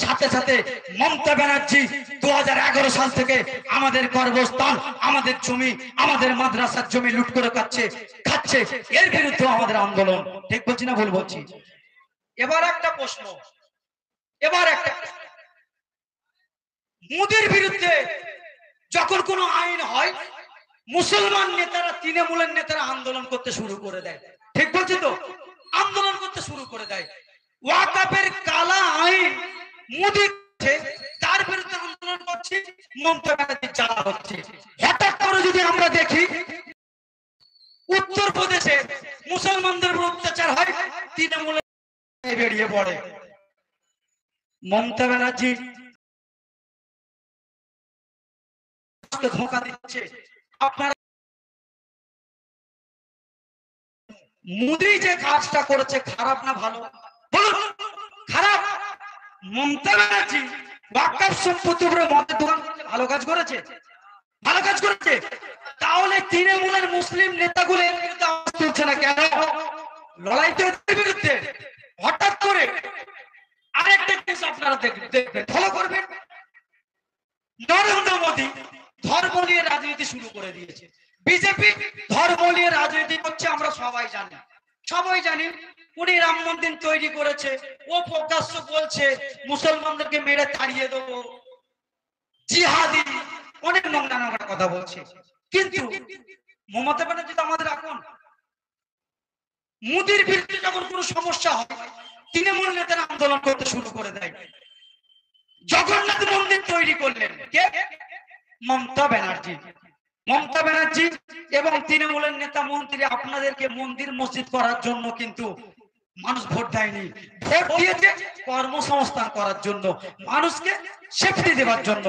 সাথে সাথে মমতা ব্যানার্জি 2011 সাল থেকে আমাদের গর্ভস্থান, আমাদের জমি, আমাদের মাদ্রাসার জমি লুট করে খাচ্ছে, এর বিরুদ্ধে আমাদের আন্দোলন। ঠিক বলছি না ভুল বলছি? এবার একটা প্রশ্ন, মোদির বিরুদ্ধে যখন কোনো আইন হয় মুসলমান নেতারা, তৃণমূলের নেতারা আন্দোলন করতে শুরু করে দেয়। ঠিক বলছি তো? আন্দোলন করতে শুরু করে দেয়। ওয়াকফের কালা আইন মোদি তার বিরুদ্ধে আন্দোলন করছে, মমতা ব্যানার্জি জ্বালা হচ্ছে। হঠাৎ করে যদি আমরা দেখি উত্তরপ্রদেশে মুসলমানদের উপর অত্যাচার হয়, তৃণমূলে বেরিয়ে পড়ে। মমতা ব্যানার্জি ধোঁকা দিচ্ছে। আপনারা মোদি যে কাজটা করেছে খারাপ না ভালো? বলুন খারাপ। মমতা ব্যানার্জি ওয়াকফ সম্পত্তি উপরে মদের দোকান করতে ভালো কাজ করেছে? ভালো কাজ করেছে। তাহলে তৃণমূলের মুসলিম নেতাগুলো এর বিরুদ্ধে আওয়াজ তুলছে না কেন? লড়াই তো এদের বিরুদ্ধে। হঠাৎ করে আরেকটা কেস আপনারা দেখবেন, ফলো করবেন। নরেন্দ্র মোদী ধর্ম নিয়ে রাজনীতি শুরু করে দিয়েছে। বিজেপি ধর্ম নিয়ে রাজনীতি করছে, আমরা সবাই জানি। উনি রাম মন্দির তৈরি করেছে, ও প্রকাশ্য বলছে মুসলমানদেরকে মেরে তাড়িয়ে দেবো, জিহাদি, অনেক নোংরা নোংরা কথা বলছে। কিন্তু মমতা ব্যানার্জি তো আমাদের এখন মোদির বিরুদ্ধে যখন কোনো সমস্যা হয় তৃণমূল নেতারা আন্দোলন করতে শুরু করে দেয়। জগন্নাথ মন্দির তৈরি করলেন কে? মমতা ব্যানার্জি এবং তৃণমূলের নেতা মন্ত্রী। আপনাদেরকে মন্দির মসজিদ করার জন্য কিন্তু মানুষ ভোট দেয়নি, ভোট দিয়েছে কর্মসংস্থান করার জন্য, মানুষকে সেফটি দেওয়ার জন্য।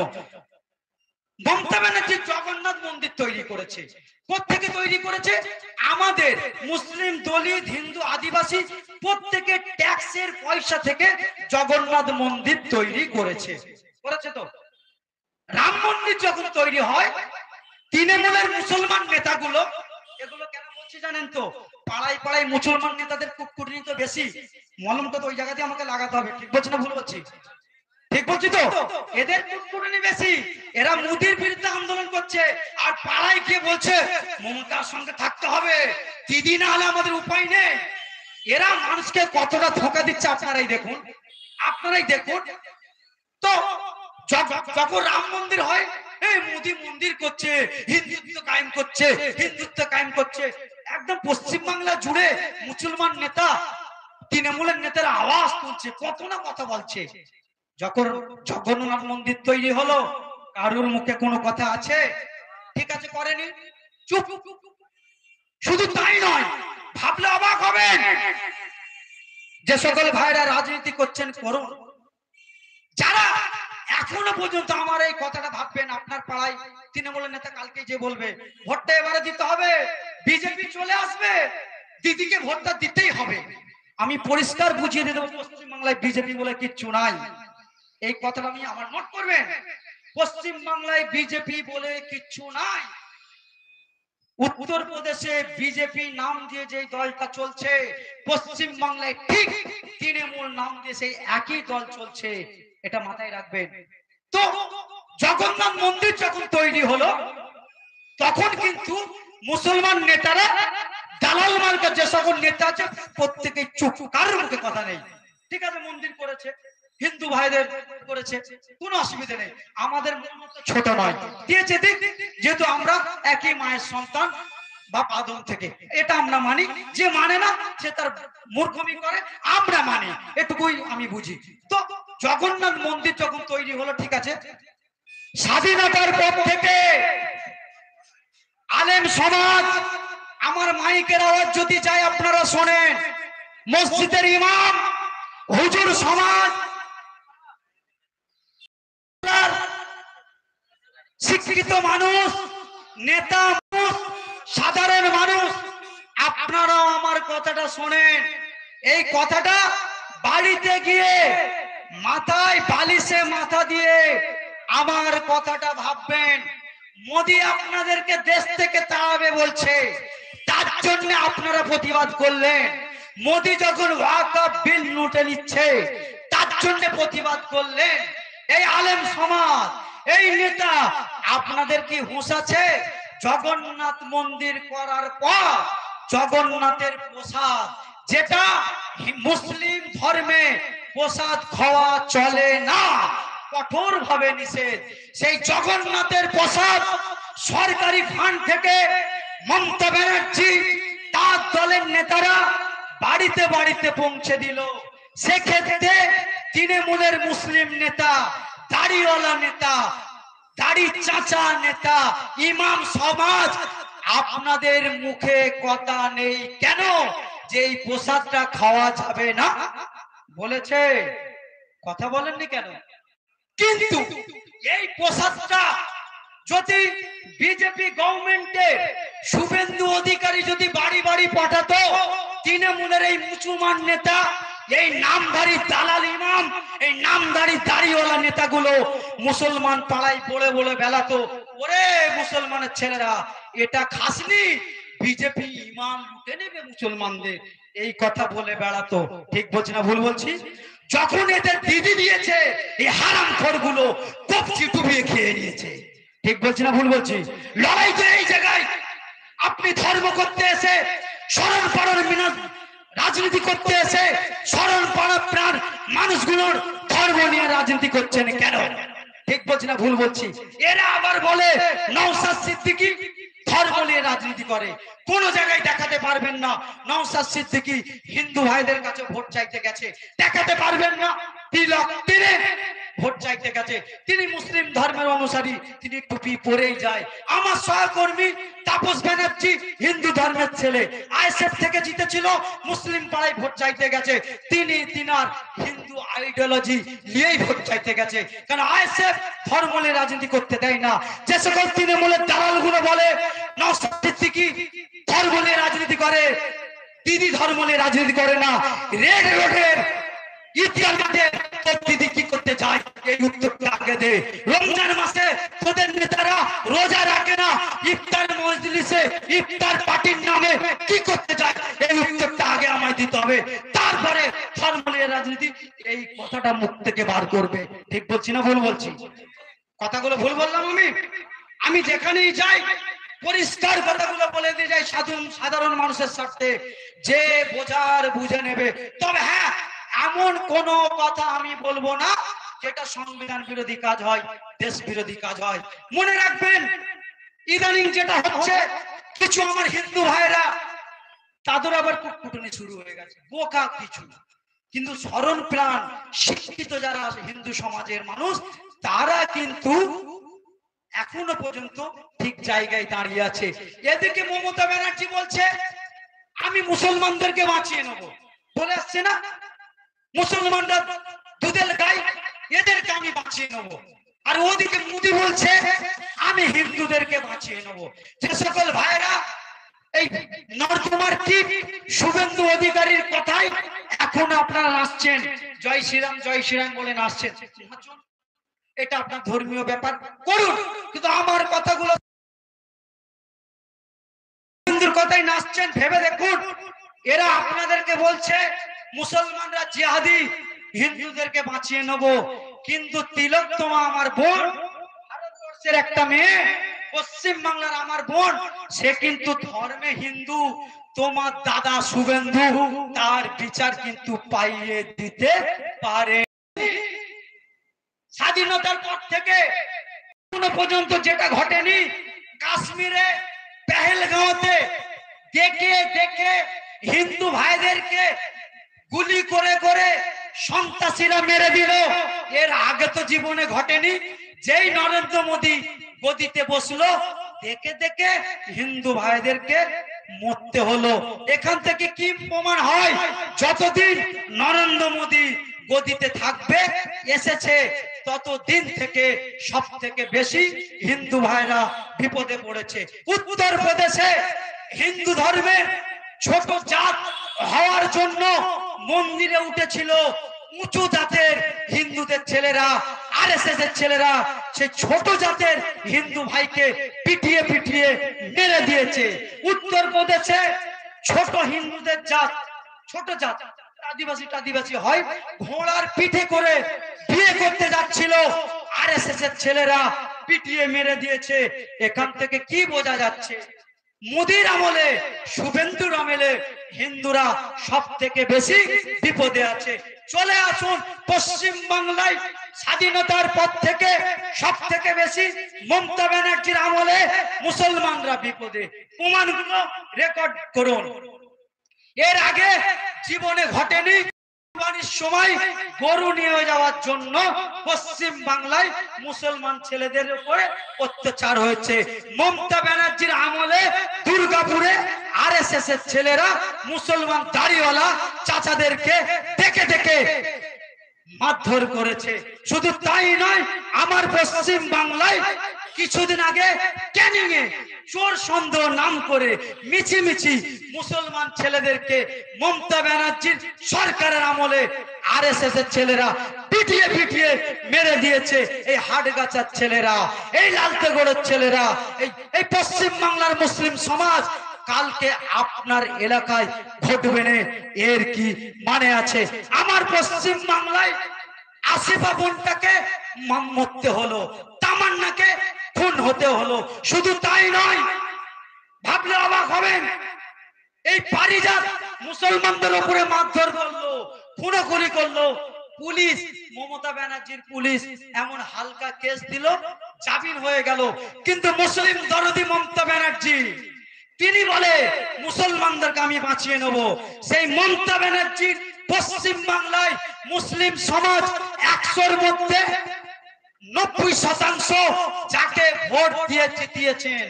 মমতা ব্যানার্জি জগন্নাথ মন্দির তৈরি করেছে। কোত্থেকে তৈরি করেছে? আমাদের মুসলিম, দলিত, হিন্দু, আদিবাসী প্রত্যেকের ট্যাক্সের পয়সা থেকে জগন্নাথ মন্দির তৈরি করেছে তো। রাম মন্দির যখন তৈরি হয়, তৃণমূলের মুসলমান নেতাগুলো, এগুলো কেন বলছি জানেন তো? পাড়ায় পাড়ায় মুসলমান নেতাদের কুটকুটনি তো বেশি, মলমটা তো ওই জায়গাতে আমাকে লাগাতে হবে। ঠিক বলছি না ভুল বলছি? ঠিক বলছি তো? এদের কুটকুটনি বেশি, এরা মোদির বিরুদ্ধে আন্দোলন করছে আর পাড়ায় গিয়ে বলছে মমতার সঙ্গে থাকতে হবে, দিদি না হলে আমাদের উপায় নেই। এরা মানুষকে কতটা ধোঁকা দিচ্ছে আপনারাই দেখুন। তো যখন রাম মন্দির হয়, এই মোদি মন্দির করছে, হিন্দুত্ব কায়েম করছে। একদম পশ্চিমবাংলা জুড়ে মুসলমান নেতা, তৃণমূলের নেতারা আওয়াজ তুলছে, কত না কথা বলছে। যখন জগন্নাথ মন্দির তৈরি হলো, কারুর মুখে কোনো কথা আছে? ঠিক আছে, করেনি, চুপ। শুধু তাই নয়, ভাবলে অবাক হবেন, যে সকল ভাইরা রাজনীতি করছেন করুন, যারা এখনো পর্যন্ত আমার এই কথাটা ভাববেন, আপনার পাড়ায় তৃণমূলের নেতা কালকে যে বলবে ভোটটা এবারে দিতে হবে, বিজেপি চলে আসবে, দিদিকে ভোটটা দিতেই হবে, আমি পরিষ্কার বুঝিয়ে দিয়ে দেবো পশ্চিমবাংলায় বিজেপি বলে কিচ্ছু নাই। এই কথাটা আমি আমার নোট করবেন, পশ্চিমবাংলায় বিজেপি বলে কিচ্ছু নাই। উত্তরপ্রদেশে বিজেপি নাম দিয়ে যে দলটা চলছে, পশ্চিম বাংলায় ঠিক তৃণমূল নাম দিয়ে সেই একই দল চলছে, এটা মাথায় রাখবেন। তো জগন্নাথ মন্দির যখন তৈরি হলো তখন কিন্তু মুসলমান নেতারা, দালাল মার্কার যে সকল নেতা আছে প্রত্যেকে চুপ, কারোর মুখে কথা নেই। ঠিক আছে, মন্দির করেছে, হিন্দু ভাইদের করেছে, কোনো অসুবিধা নেই, আমাদের ছোট নয়, দিয়েছে দিক, যেহেতু আমরা একই মায়ের সন্তান বা আদম থেকে, এটা আমরা মানি। যে মানে না সে তার মূর্খমি করে, আমরা মানি, এটুকুই আমি বুঝি। তো জগন্নাথ মন্দির যখন তৈরি হলো, ঠিক আছে, স্বাধীনতার পর থেকে আলেম সমাজ, আমার মাইকের আওয়াজ যদি যায় আপনারা শোনেন, মসজিদের ইমাম, হুজুর সমাজ, শিক্ষিত মানুষ, নেতা মানুষ, সাধারণ মানুষ, আপনারাও আমার কথাটা শোনেন। এই কথাটা বাড়িতে গিয়ে মাথায় বালিশে মাথা দিয়ে আমার কথাটা ভাববেন। মোদি আপনাদেরকে দেশ থেকে তাড়াবে বলছে, তার জন্য আপনারা প্রতিবাদ করলেন। মোদি যখন ওয়াকফ বিল নোটে নিচ্ছে, তার জন্য প্রতিবাদ করলেন। এই আলেম সমাজ, এই নেতা, আপনাদের কি হুঁশ আছে? জগন্নাথ মন্দির করার পর জগন্নাথের প্রসাদ, যেটা মুসলিম ধর্মে প্রসাদ খাওয়া চলে না, কঠোর ভাবে নিষেধ, সেই জগন্নাথের প্রসাদ সরকারি ফান্ড থেকে মমতা ব্যানার্জি তার দলের নেতারা বাড়িতে বাড়িতে পৌঁছে দিল। সেক্ষেত্রে তৃণমূলের মুসলিম নেতা, দাড়িওয়ালা নেতা, দাড়ি চাচা নেতা, ইমাম সমাজ, আপনাদের মুখে কথা নেই কেন যে এই প্রসাদটা খাওয়া যাবে না? বলেছে, কথা বলেননি কেন? কিন্তু এই প্রসাদটা যদি বিজেপি গভর্নমেন্টের শুভেন্দু অধিকারী যদি বাড়ি বাড়ি পাঠাতো, তৃণমূলের এই মুসলমান নেতা, এই নামধারী দালাল ইমাম, এই নামধারী দাড়িওয়ালা নেতাগুলো মুসলমান পাড়ায় বলে বলে বেলাতো, ওরে মুসলমানের ছেলেরা এটা খাসনি, বিজেপি ইমান লুটে নেবে মুসলমানদের, এই কথা বলে বেড়াতো। ঠিক বলছি না ভুল বলছি? যখন এদের দিদি দিয়েছে, এই হারামখোরগুলো কপচি ডুবিয়ে খেয়ে নিয়েছে। ঠিক বলছি না ভুল বলছি? লড়াই তো এই জায়গায়, আপনি ধর্ম করতে এসে, স্মরণ পাড়ার রাজনীতি করতে এসে স্মরণ পাড়ার প্রাণ মানুষগুলোর ধর্ম নিয়ে রাজনীতি করছেন কেন? ঠিক বলছি না ভুল বলছি? এরা আবার বলে নওশাদ সিদ্দিকী ধর্ম নিয়ে রাজনীতি করে। কোন জায়গায় দেখাতে পারবেন না নওশাদ সিদ্দিকী হিন্দু ভাইদের কাছে ভোট চাইতে গেছে, দেখাতে পারবেন না তিলক তিনি ভোট চাইতে গেছে, তিনি মুসলিম ধর্মের অনুসারী, তিনি টুপি পরেই যায়। আমার সহকর্মী তাপস ব্যানার্জি হিন্দু ধর্মের ছেলে, আইএসএফ থেকে জিতেছিল, মুসলিম পাড়ায় ভোট চাইতে গেছে, তিনি তিনার হিন্দু আইডিওলজি নিয়েই ভোট চাইতে গেছে, কারণ আইএসএফ ধর্ম নিয়ে রাজনীতি করতে দেয় না। যে সকল তৃণমূলের দালালগুলো বলে নওশাদ সিদ্দিকী ধর্ম নিয়ে রাজনীতি করে, দিদি ধর্ম নিয়ে রাজনীতি করে না, রেড রোডের ইতিহাসে দিদি কি করতে যায় এই উত্তরটা আগে দে। রমজান মাসে তোদের নেতারা রোজা রাখে না, ইফতার মজলিসে ইফতার পার্টির নামে কি করতে যায় এই উত্তরটা আগে আমায় দিতে হবে, তারপরে ধর্ম নিয়ে রাজনীতি, এই কথাটা মুখ থেকে বার করবে। ঠিক বলছি না ভুল বলছি? কথাগুলো ভুল বললাম আমি যেখানেই যাই পরিষ্কার কথাগুলো বলে দিয়ে যাই সাধারণ মানুষের স্বার্থে, যে বোঝার বুঝে নেবে। তবে হ্যাঁ, এমন কোন কথা আমি বলবো না যেটা সংবিধান বিরোধী কাজ হয়, দেশ বিরোধী কাজ হয়। মনে রাখবেন, ইদানিং যেটা হচ্ছে, কিছু আমার হিন্দু ভাইরা তাদের আবার কুটকুটনি শুরু হয়ে গেছে, বোকা কিছু, কিন্তু স্মরণ প্রাণ শিক্ষিত যারা হিন্দু সমাজের মানুষ, তারা কিন্তু এখনো পর্যন্ত ঠিক জায়গায় দাঁড়িয়ে আছে। এদিকে মমতা ব্যানার্জি বলছে আমি মুসলমানদেরকে বাঁচিয়ে নেবো, বলে আসছে না মুসলমানরা দুধের গাই, এদেরকে আমি বাঁচিয়ে নেবো। আর ওদিকে মোদি বলছে আমি হিন্দুদেরকে বাঁচিয়ে নেবো। যে সকল ভাইরা এই নর্দমার ঠিক শুভেন্দু অধিকারীর কথাই এখন আপনারা নাচছেন, জয় শ্রীরাম বলে নাচছেন, এটা আপনার ধর্মীয় ব্যাপার করুন, কিন্তু আমার কথাগুলো হিন্দুর কথাই নাচছেন। ভেবে দেখুন, এরা আপনাদেরকে বলছে মুসলমানরা জিহাদি, হিন্দুদেরকে বাঁচিয়ে নেব, কিন্তু তিলোত্তমা আমার বোন, ভারতবর্ষের একটা মেয়ে, পশ্চিম বাংলার আমার বোন, সে কিন্তু ধর্মে হিন্দু। তোমার দাদা শুভেন্দু তার বিচার কিন্তু পাইয়ে দিতে পারে। স্বাধীনতার পর থেকে এখনো পর্যন্ত যেটা ঘটেনি, কাশ্মীরে পেহেলগাঁওতে দেখে দেখে হিন্দু ভাইদেরকে গুলি করে করে সন্ত্রাসীরা মেরে দিল, এর আগে তো জীবনে ঘটেনি। যেই নরেন্দ্র মোদী গদিতে বসলো, দেখে দেখে হিন্দু ভাইদেরকে মরতে হলো। এখান থেকে কি প্রমাণ হয়, যতদিন নরেন্দ্র মোদী গদিতে থাকবে এসেছে, ততদিন থেকে সব থেকে বেশি হিন্দু ভাইরা বিপদে পড়েছে। উত্তর প্রদেশে হিন্দু ধর্মের ছোট জাত হওয়ার জন্য মন্দিরে উঠেছিল উঁচু জাতের হিন্দুদের ছেলেরা, আরএসএস এর ছেলেরা সেই ছোট জাতের হিন্দু ভাইকে পিটিয়ে পিটিয়ে মেরে দিয়েছে। উত্তর প্রদেশে ছোট হিন্দুদের জাত, ছোট জাত আদিবাসী হয়, ঘোড়ার পিঠে করে বিয়ে করতে যাচ্ছিল, আরএসএস এর ছেলেরা পিটিয়ে মেরে দিয়েছে। এখান থেকে কি বোঝা যাচ্ছে, মোদির আমলে, শুভেন্দুর আমলে হিন্দুরা সব থেকে বেশি বিপদে আছে। চলে আসুন, পশ্চিম বাংলায় স্বাধীনতার পর থেকে সব থেকে বেশি মমতা ব্যানার্জির আমলে মুসলমানরা বিপদে। প্রমাণগুলো রেকর্ড করুন। এর আগে জীবনে ঘটেনি, সময় গরু নিয়ে যাওয়ার জন্য পশ্চিম বাংলায় মুসলমান ছেলেদের উপরে অত্যাচার হয়েছে। মমতা ব্যানার্জির আমলে দুর্গাপুরে আরএসএস এর ছেলেরা মুসলমান দাড়িওয়ালা চাচাদেরকে দেখে দেখে মারধর করেছে। শুধু তাই নয়, আমার পশ্চিম বাংলায় কিছুদিন আগে ক্যানিং এ চোর সন্দেহ নাম করে মিছিমিছি মুসলমান ছেলেদেরকে মমতা ব্যানার্জির সরকারের আমলে আরএসএস এর ছেলেরা পিটিয়ে পিটিয়ে মেরে দিয়েছে। এই হাটগাছার ছেলেরা, এই লালতেগড়ের ছেলেরা, এই পশ্চিম বাংলার মুসলিম সমাজ কালকে আপনার এলাকায় ঘটবে না, এর কি মানে আছে? আমার পশ্চিম বাংলায় আসিফা বোনটাকে মরতে হলো, তামান্নাকে খুন হতে হলো। শুধু তাই নয়, ভাবলে অবাক হবেন, এই পারিজাত মুসলমানদের উপরে মারধর করলো, খুনোখুনি করলো। পুলিশ, মমতা ব্যানার্জির পুলিশ এমন হালকা কেস দিল, জামিন হয়ে গেল। কিন্তু মুসলিম দরদি মমতা ব্যানার্জি, তিনি বলে মুসলমানদেরকে আমি বাঁচিয়ে নেব। সেই মমতা ব্যানার্জির পশ্চিম বাংলায় মুসলিম সমাজ 100-র মধ্যে 90% যাকে ভোট দিয়ে জিতিয়েছেন,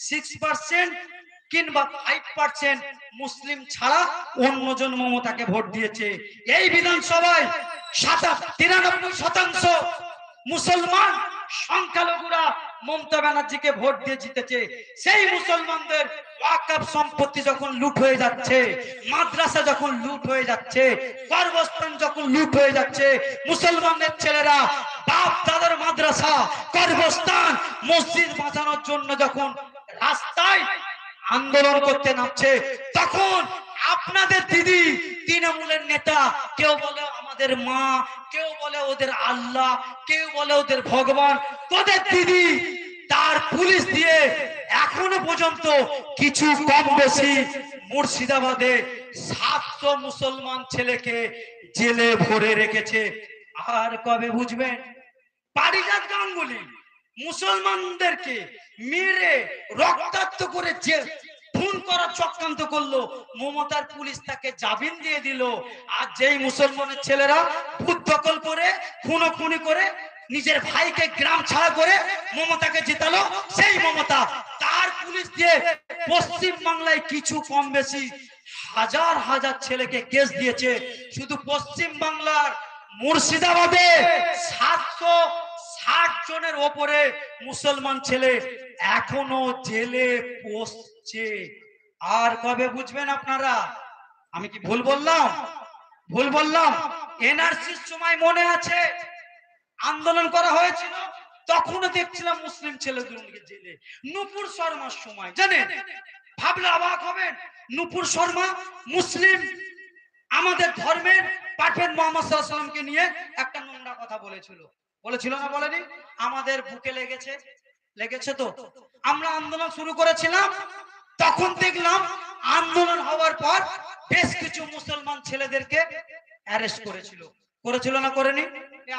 6% কিংবা 5% মুসলিম ছাড়া অন্যজন মমতাকে ভোট দিয়েছে। এই বিধানসভায় 93% মুসলমান সংখ্যালঘুরা মমতা ব্যানার্জিকে ভোট দিয়ে জিতেছে। সেই মুসলমানদের ওয়াকফ সম্পত্তি যখন লুট হয়ে যাচ্ছে, মাদ্রাসা যখন লুট হয়ে যাচ্ছে, কর্মস্থান যখন লুট হয়ে যাচ্ছে, মুসলমানদের ছেলেরা বাপ দাদার মাদ্রাসা, কর্মস্থান, মসজিদ বাঁচানোর জন্য যখন রাস্তায় আন্দোলন করতে নামছে, তখন আপনাদের দিদি তৃণমূলের নেতা, কেউ বলে আমাদের মা, কেউ বলে ওদের আল্লাহ, কেউ বলে ওদের ভগবান, তোদের দিদি তার পুলিশ দিয়ে এখনো পর্যন্ত কিছু কম বেশি মুর্শিদাবাদে 700 মুসলমান ছেলেকে জেলে ভরে রেখেছে। আর কবে বুঝবেন? পারিজাত গাঙ্গুলি মুসলমানদেরকে মেরে রক্তাক্ত করে যে খুন করার চক্রান্ত করলো, মমতার পুলিশ তাকে জামিন দিয়ে দিল। আর যেই মুসলমানের ছেলেরা ভূত দখল করে খুনোখুনি করে নিজের ভাইকে গ্রাম ছাড়া করে মমতাকে জিতালো, সেই মমতা তার পুলিশ দিয়ে পশ্চিম বাংলায় কিছু কম বেশি হাজার হাজার ছেলেকে কেস দিয়েছে। শুধু পশ্চিম বাংলার মুর্শিদাবাদে 760 জনের ওপরে মুসলমান ছেলে এখনো জেলে বসছে। আর কবে বুঝবেন আপনারা? আমি কি ভুল বললাম? ভুল বললাম? এনআরসির সময় মনে আছে আন্দোলন করা হয়েছিল, তখনও দেখছিলাম মুসলিম ছেলেগুলোকে জেলে। নূপুর শর্মার সময় জানেন, ভাবলে অবাক হবেন, নূপুর শর্মা মুসলিম আমাদের ধর্মের পাঠের মোহাম্মদ সাল্লাল্লাহু আলাইহি ওয়াসাল্লামকে নিয়ে একটা নোংরা কথা বলেছিল। বলেছিল না বলেনি? আমাদের বুকে লেগেছে, লেগেছে তো। আমরা আন্দোলন শুরু করেছিলাম, তখন দেখলাম আন্দোলন হওয়ার পর বেশ কিছু মুসলমান ছেলেদেরকে অ্যারেস্ট করেছিল। করেছিল না করেনি?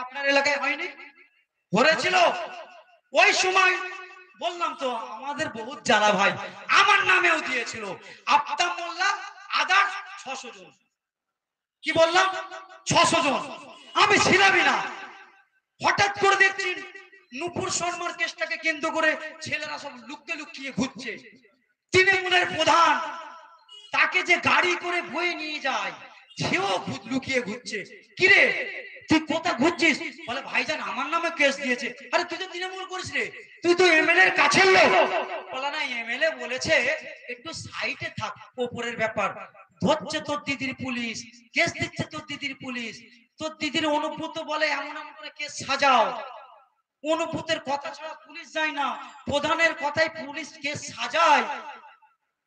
আপনার এলাকায় হয়নি? করেছিল। ওই সময় বললাম তো আমাদের বহুত জ্বালা ভাই, আমার নামেও দিয়েছিল আফতাব মোল্লা আদার্স 600 জন। কি বললাম? 600 জন। আমি ছিলামই না। হঠাৎ করে দেখছি নূপুর শর্মার কেসটাকে কেন্দ্র করে ছেলেরা সব লুকিয়ে লুকিয়ে ঘুরছে। তৃণমূলের প্রধান তাকে যে গাড়ি করে বয়ে নিয়ে যায়, সেও লুকিয়ে ঘুরছে। কিরে তুই কোথায় ঘুরছিস? বলে ভাইজান আমার নামে কেস দিয়েছে। আরে তুই তো তৃণমূল করিস রে, তুই তো এমএলএ এর কাছের লোক। বলে না, এমএলএ বলেছে একটু সাইডে থাক, ওপরের ব্যাপার। ধরছে তোর দিদির পুলিশ, কেস দিচ্ছে তোর দিদির পুলিশ। তোর দিদির অনুব্রত বলে এমন এমন করে কেস সাজাও। অনুব্রতের কথা ছাড়া পুলিশ যায় না, প্রধানের কথাই পুলিশ কেস সাজায়।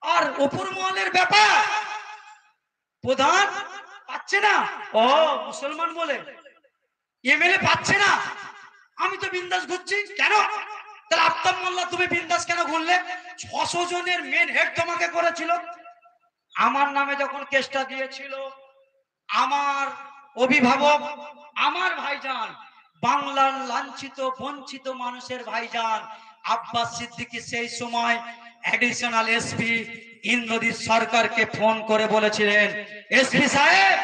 আর ওপর মহলের ব্যাপার, প্রধান পাচ্ছে না, ও মুসলমান বলে এমএলএ পাচ্ছে না, আমি তো বিন্দাস ঘুরছি। কেন? তাহলে আফতাব মোল্লা তুমি বিন্দাস কেন ঘুরলে? 600 জনের মেন হেড তোমাকে করেছিল। আমার নামে যখন কেসটা দিয়েছিল, আমার অভিভাবক, আমার ভাইজান, বাংলার লাঞ্ছিত বঞ্চিত মানুষের ভাইজান আব্বাস সিদ্দিকী সেই সময় অ্যাডিশনাল এসপি ইন্দ্রজিৎ সরকারকে ফোন করে বলেছিলেন, এসপি সাহেব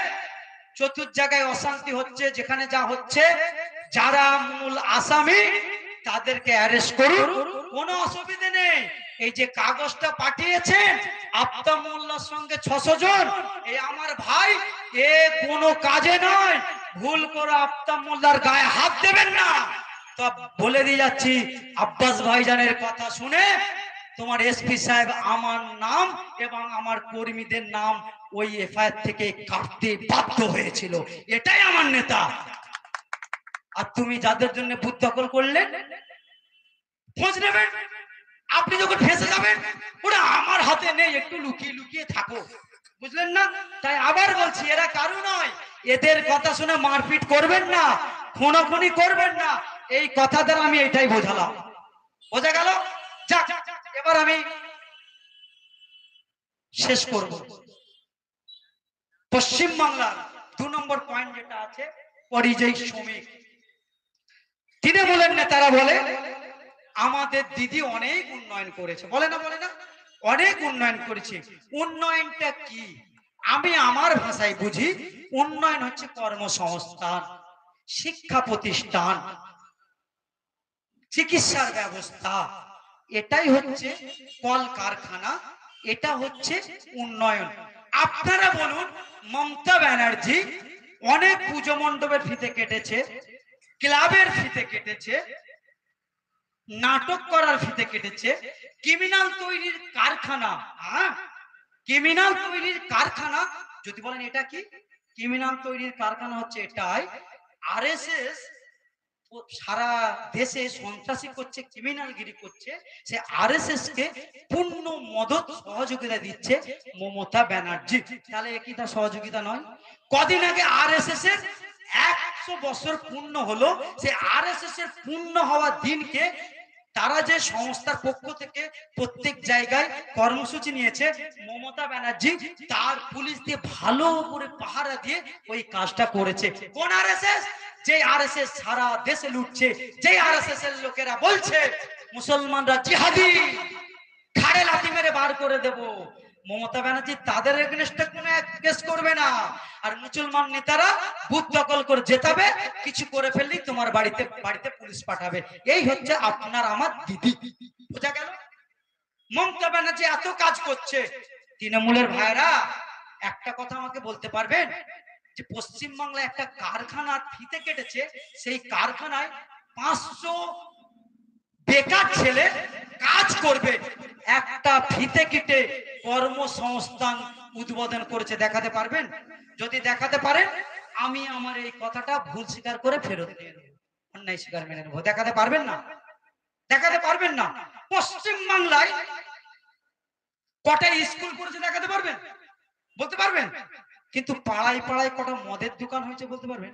চতুর্থ জায়গায় অশান্তি হচ্ছে, যেখানে যা হচ্ছে যারা মূল আসামি তাদেরকে অ্যারেস্ট করুন, কোনো অসুবিধা নেই। এই যে কাগজটা পাঠিয়েছেন আফতাব মোল্লার সঙ্গে 600 জন, এই আমার ভাই, এ কোনো কাজে নয়। ভুল করে আফতাব মোল্লার গায়ে হাত দেবেন না। তো বলে দিয়ে যাচ্ছি, আব্বাস ভাইজানের কথা শুনে তোমার এসপি সাহেব আমার নাম এবং আমার কর্মীদের নাম ওই এফআইআর থেকে কাটতে বাধ্য হয়েছিল। এটাই আমার নেতা। আর তুমি যাদের জন্য বুথ দখল করলেন, খোঁজ নেবেন। আপনি যখন ফেঁসে যাবেন, ওরা আমার হাতে নেই, একটু লুকিয়ে লুকিয়ে থাকো, বুঝলেন না? তাই আবার বলছি, এরা কারু নয়। এদের কথা শুনে মারপিট করবেন না, খুনোখুনি করবেন না। এই কথা দ্বারা আমি এটাই বোঝালাম। বোঝা গেল? যাক, এবার আমি শেষ করব। পশ্চিম বাংলার 2 নম্বর পয়েন্ট যেটা আছে, পরিযায়ী শ্রমিক। তৃণমূলের নেতারা বলে আমাদের দিদি অনেক উন্নয়ন করেছে। বলে না, বলে না? অনেক উন্নয়ন করেছে। উন্নয়নটা কি? আমি আমার ভাষায় বুঝি, উন্নয়ন হচ্ছে কর্মসংস্থান, শিক্ষা প্রতিষ্ঠান, চিকিৎসার ব্যবস্থা, এটাই হচ্ছে কলকারখানা, এটা হচ্ছে উন্নয়ন। আপনারা বলুন, মমতা ব্যানার্জি অনেক পুজো মণ্ডপের ফিতে কেটেছে, ক্লাবের ফিতে কেটেছে, নাটক করার ফিতে কেটেছে, ক্রিমিনাল তৈরির কারখানা, ক্রিমিনাল তৈরির কারখানা। যদি বলেন এটা কি? ক্রিমিনাল তৈরির কারখানা হচ্ছে এটাই। আরএসএস সারা দেশে সন্ত্রাসী করছে, ক্রিমিনালগিরি করছে, সে আরএসএস কে পূর্ণ মদত সহযোগিতা দিচ্ছে মমতা ব্যানার্জি। তাহলে একই তার সহযোগিতা নয়? কদিন আগে আরএসএস এর 100 বছর পূর্ণ হলো। সে আরএসএস এর পূর্ণ হওয়ার দিনকে তারা যে সংস্থার পক্ষ থেকে প্রত্যেক জায়গায় কর্মসূচি নিয়েছে, মমতা ব্যানার্জি তার পুলিশ দিয়ে ভালো করে পাহারা দিয়ে ওই কাজটা করেছে। কোন আরএসএস? যে আরএসএস সারা দেশে লুটছে, যে আরএসএস এর লোকেরা বলছে মুসলমানরা জিহাদি, খাড়ে লাথি মেরে বার করে দেব, মমতা ব্যানার্জি তাদের এগেইনস্টে কোনো কেস করবে না। আর মুসলমান নেতারা বুথ দখল করে জেতাবে, কিছু করে ফেললেই তোমার বাড়িতে বাড়িতে পুলিশ পাঠাবে। এই হচ্ছে আপনার আমার দিদি। বোঝা গেল? মমতা ব্যানার্জি এত কাজ করছে, তৃণমূলের ভাইরা একটা কথা আমাকে বলতে পারবেন? যে পশ্চিমবাংলায় একটা কারখানার ফিতে কেটেছে, সেই কারখানায় 500 বেকার ছেলে কাজ করবে, একটা ফিতে কেটে কর্মসংস্থান উদ্বোধন করেছে। দেখাতে পারবেন? যদি দেখাতে পারেন, আমি আমার এই কথাটা ভুল স্বীকার করে ফেরত নিয়ে নেব, অন্যায় স্বীকার মেনে নেবো। দেখাতে পারবেন না? দেখাতে পারবেন না? পশ্চিম বাংলায় কটা স্কুল করেছে দেখাতে পারবেন? বলতে পারবেন? কিন্তু পাড়ায় পাড়ায় কটা মদের দোকান হয়েছে বলতে পারবেন?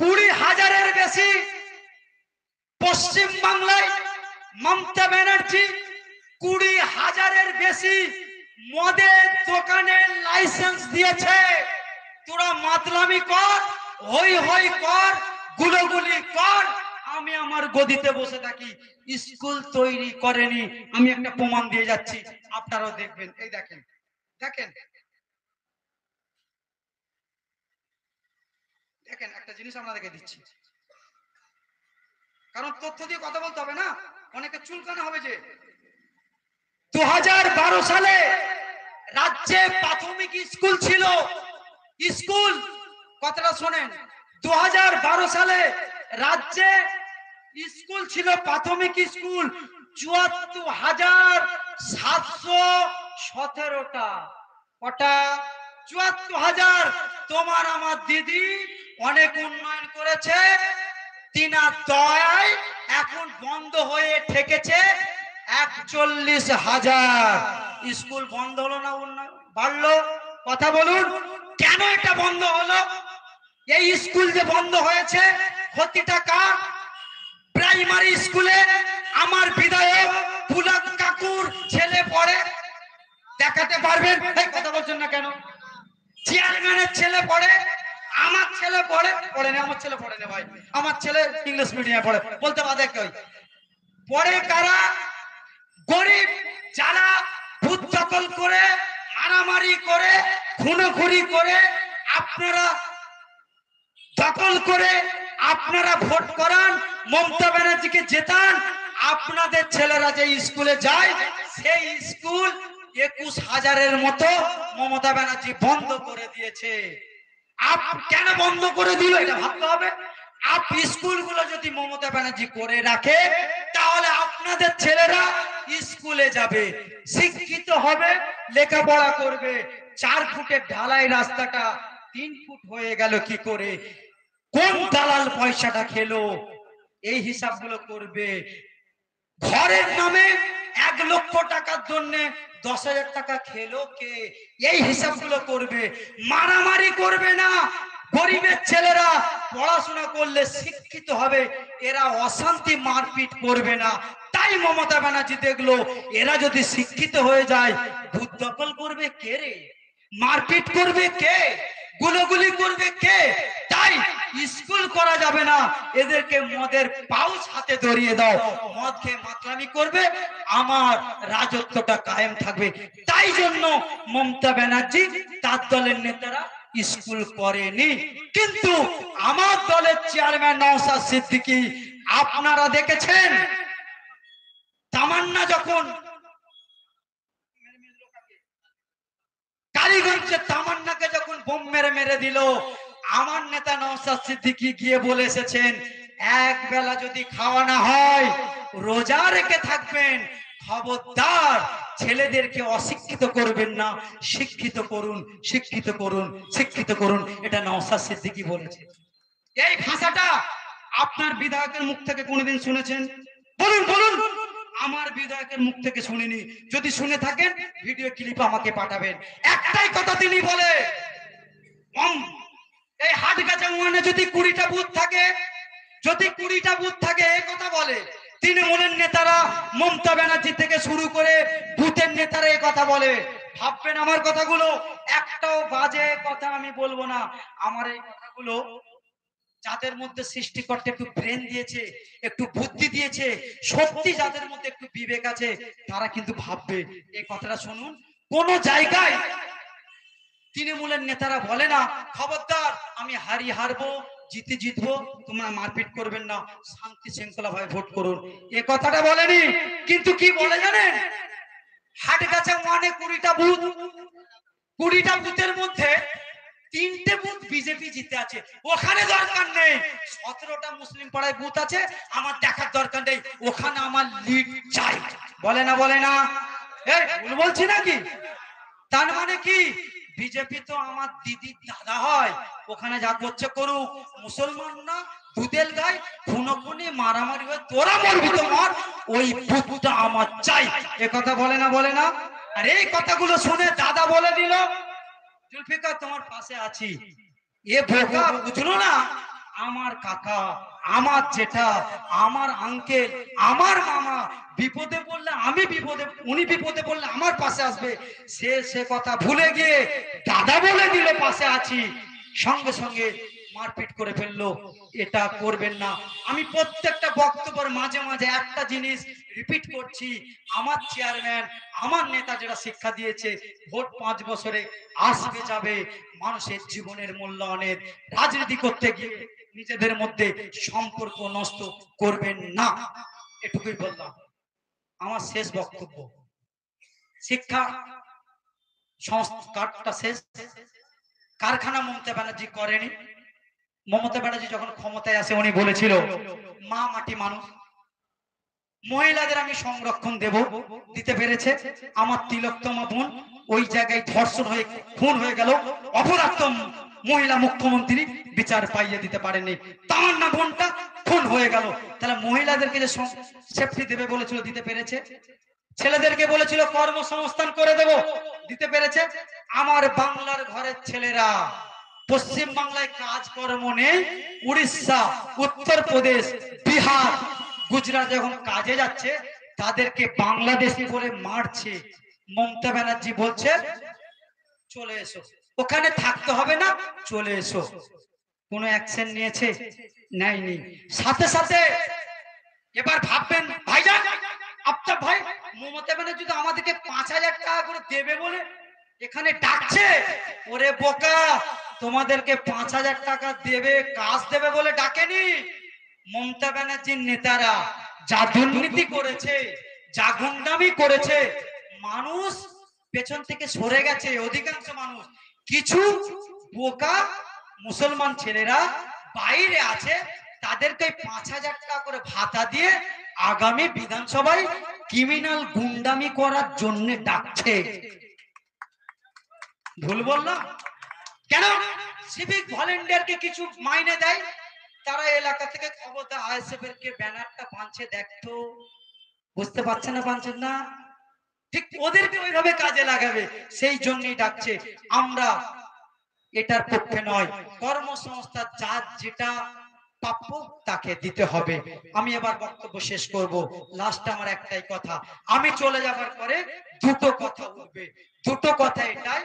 20,000-এর বেশি পশ্চিম বাংলায় মমতা ব্যানার্জি 20,000-এর বেশি মদের দোকানের লাইসেন্স দিয়েছে। তোরা মাতলামি কর, হই হই কর, গুলোগুলি কর, আমি আমার গদিতে বসে থাকি। স্কুল তৈরি করেনি, আমি একটা প্রমাণ দিয়ে যাচ্ছি, আপনারাও দেখবেন। এই দেখেন, দেখেন, দেখেন, একটা জিনিস আপনাদেরকে দিচ্ছি, কারণ তথ্য দিয়ে কথা বলতে হবে না, অনেকে চুলকানো হবে। যে 2012 সালে রাজ্যে প্রাথমিক স্কুল ছিল, স্কুল কথাটা শোনেন, 2012 সালে রাজ্যে স্কুল ছিল, প্রাথমিক স্কুল 74,717টা। কটা? 74,000। তোমার আমার দিদি অনেক উন্নয়ন করেছে, তিনার দয়ায় এখন বন্ধ হয়ে ঠেকেছে 41,000। স্কুল বন্ধ হলো না উন্নয়ন বাড়লো? কথা বলুন, কেন এটা বন্ধ হলো? এই স্কুল যে বন্ধ হয়েছে, ক্ষতিটা কার? প্রাইমারি স্কুলে আমার বিধায়ক পুলক কাকুর ছেলে পড়ে, দেখাতে পারবেন? কথা বলছেন না কেন? চেয়ারম্যানের ছেলে পড়ে, আমার ছেলে পড়ে, পড়ে না, আমার ছেলে পড়ে না ভাই, আমার ছেলে ইংলিশ মিডিয়ামে পড়ে, বলতে বাদে কই পড়ে কারা? গরিব যারা ভূত দখল করে, মারামারি করে, খুনোখুরি করে, আপনারা দখল করে আপনারা ভোট করান, মমতা ব্যানার্জিকে জেতান, আপনাদের ছেলেরা যে স্কুলে যায়, সেই স্কুল 21,000-এর মতো মমতা ব্যানার্জি বন্ধ করে দিয়েছে। কেন বন্ধ করে দিল এটা ভাবতে হবে। স্কুলগুলো যদি মমতা ব্যানার্জি করে রাখে, তাহলে আপনাদের ছেলেরা স্কুলে যাবে, শিক্ষিত হবে, লেখাপড়া করবে। 4 ফুটের ঢালাই রাস্তাটা 3 ফুট হয়ে গেল কি করে? কোন দালাল পয়সাটা খেলো? এই হিসাবগুলো করবে। ঘরের নামে 1 লক্ষ টাকার জন্য 10,000 টাকা খেলো কে? এই হিসাবগুলো করবে। মারামারি করবে না। গরিবের ছেলেরা পড়াশোনা করলে শিক্ষিত হবে, এরা অশান্তি মারপিট করবে না। তাই মমতা ব্যানার্জি দেখলো এরা যদি শিক্ষিত হয়ে যায়, ভূত দখল করবে কে রে? মারপিট করবে কে? গুলোগুলি করবে কে? তাই স্কুল করা যাবে না, এদেরকে মদের পাউচ হাতে ধরিয়ে দাও, মদ খেয়ে মাতলামি করবে, আমার রাজত্বটা কায়েম থাকবে। তাই জন্য মমতা ব্যানার্জি তার দলের নেতারা স্কুল করেনি। কিন্তু আমার দলের চেয়ারম্যান নওশাদ সিদ্দিকী, আপনারা দেখেছেন তামান্না যখন কালীগঞ্জে তামান্নাকে যখন বোম মেরে মেরে দিল, আমার নেতা নওশাদ সিদ্দিকী গিয়ে বলে এসেছেন, এক বেলা যদি খাওয়া না হয় রোজা রেখে থাকবেন, খবরদার ছেলেদেরকে অশিক্ষিত করবেন না, শিক্ষিত করুন, শিক্ষিত করুন, শিক্ষিত করুন। এটা নওশাদ সিদ্দিকী বলেছে। এই ভাষাটা আপনার বিধায়কের মুখ থেকে কোনোদিন শুনেছেন? বলুন বলুন। আমার বিধায়কের মুখ থেকে শুনিনি। যদি শুনে থাকেন ভিডিও ক্লিপ আমাকে পাঠাবেন। একটাই কথা তিনি বলে, এই হাটগাছা ওয়ানে যদি 20টা বুথ থাকে, যদি 20টা বুথ থাকে, এই কথা বলে। তৃণমূলের নেতারা, মমতা ব্যানার্জি থেকে শুরু করে বুথের নেতারা এই কথা বলে। ভাববেন আমার কথাগুলো, একটাও বাজে কথা আমি বলবো না। আমার এই কথাগুলো যাদের মধ্যে সৃষ্টিকর্তা একটু ব্রেন দিয়েছে, একটু বুদ্ধি দিয়েছে, সত্যি যাদের মধ্যে একটু বিবেক আছে, তারা কিন্তু ভাববে। এই কথাটা শুনুন, কোন জায়গায় তৃণমূলের নেতারা বলে না, খবরদার আমি হারবো, জিতবো, তোমরা মারপিট করবেন না, শান্তি শৃঙ্খলা ভাবে ভোট করুন, এ কথাটা বলেনি। কিন্তু কি বলে জানেন? হাটগাছা ওয়ানে 20টা বুথ, 20টা বুথের মধ্যে 3টে বুথ বিজেপি জিতে আছে, ওখানে দরকার নেই। 17টা মুসলিম পাড়ায় বুথ আছে, আমার দেখার দরকার নেই, ওখানে আমার লিড চাই। বলে না বলে না? এই ভুল বলছি নাকি? তার মানে কি বিজেপি তো আমার দিদির দাদা হয়, ওখানে যা করছে করুক, মুসলমান না দুধেল গায়, খুনোখুনি মারামারি হয়, তোরা মরবি তো মর, ওই বুথটা আমার চাই। এ কথা বলে না বলে না? আর এই কথাগুলো শুনে দাদা বলে দিল, জুলফিকার তোমার পাশে আছি। এ বোকা বুঝলো না আমার কাকা, আমার জেঠা, আমার আঙ্কেল, আমার মামা বিপদে পড়লে আমি বিপদে, উনি বিপদে পড়লে আমার পাশে আসবে, সে কথা ভুলে গিয়ে দাদা বলে দিল পাশে আছি, সঙ্গে সঙ্গে মারপিট করে ফেললো। এটা করবেন না। আমি প্রত্যেকটা বক্তব্যের মাঝে মাঝে একটা জিনিস রিপিট করছি, আমার চেয়ারম্যান, আমার নেতা যেটা শিক্ষা দিয়েছে, ভোট 5 বছরে আসবে যাবে, মানুষের জীবনের মূল্যায়নের রাজনীতি করতে গিয়ে নিজেদের মধ্যে সম্পর্ক নষ্ট করবেন না, এটুকুই বললাম। আমার শেষ বক্তব্য, শিক্ষা সংস্কারটা শেষ। কারখানা মমতা ব্যানার্জি করেনি। মমতা ব্যানার্জি যখন ক্ষমতায় আসে উনি বলেছিল মা মাটি মানুষ, মহিলাদের আমি সংরক্ষণ দেব, দিতে পেরেছে। আমার তিলোত্তমা বোন ওই জায়গায় ধর্ষণ হয়ে খুন হয়ে গেল, অপরাধ মহিলা মুখ্যমন্ত্রী বিচার পাইয়ে দিতে পারেনি, তার না বোনটা খুন হয়ে গেল। তাহলে মহিলাদেরকে যে সেফটি দেবে বলেছিল দিতে পেরেছে। ছেলেদেরকে বলেছিল কর্মসংস্থান করে দেব, দিতে পেরেছে। আমার বাংলার ঘরের ছেলেরা পশ্চিম বাংলায় কাজকর্ম নেই, উড়িষ্যা, উত্তরপ্রদেশ, বিহার, গুজরাট যখন কাজে যাচ্ছে তাদেরকে বাংলাদেশি বলে মারছে। মমতা ব্যানার্জি বলছে চলে এসো, ওখানে থাকতে হবে না, চলে এসো। কোনো অ্যাকশন নিয়েছে? নেয়নি। সাথে সাথে এবার ভাববেন ভাইজান, আপনার ভাই মমতা ব্যানার্জি তো আমাদেরকে 5,000 টাকা করে দেবে বলে এখানে ডাকছে। ওরে বোকা, তোমাদেরকে 5,000 টাকা দেবে, কাজ দেবে বলে ডাকেনি। মমতা ব্যানার্জির নেতারা যা দুর্নীতি করেছে, যা গুন্ডামি করেছে, মানুষ পেছন থেকে সরে গেছে। অধিকাংশ মানুষ, কিছু বোকা মুসলমান ছেলেরা বাইরে আছে, তাদেরকে 5,000 টাকা করে ভাতা দিয়ে আগামী বিধানসভায় ক্রিমিনাল গুন্ডামি করার জন্য ডাকছে। ভুল বললাম? কেন? সিভিক ভলেন্টিয়ারকে কিছু মাইনে দেয়, তারা এলাকা থেকে খবর দেয় আইএসএফ এর কে ব্যানারটা বাঁধছে দেখতো। বুঝতে পারছেন না? বাঁধছেন না? ঠিক ওদেরকে ওইভাবে কাজে লাগাবে, সেই জন্যই ডাকছে। আমরা এটার পক্ষে নয়। কর্মসংস্থান যার যেটা প্রাপ্য তাকে দিতে হবে। আমি এবার বক্তব্য শেষ করব। লাস্ট আমার একটাই কথা, আমি চলে যাবার পরে দুটো কথা উঠবে। দুটো কথা এটাই,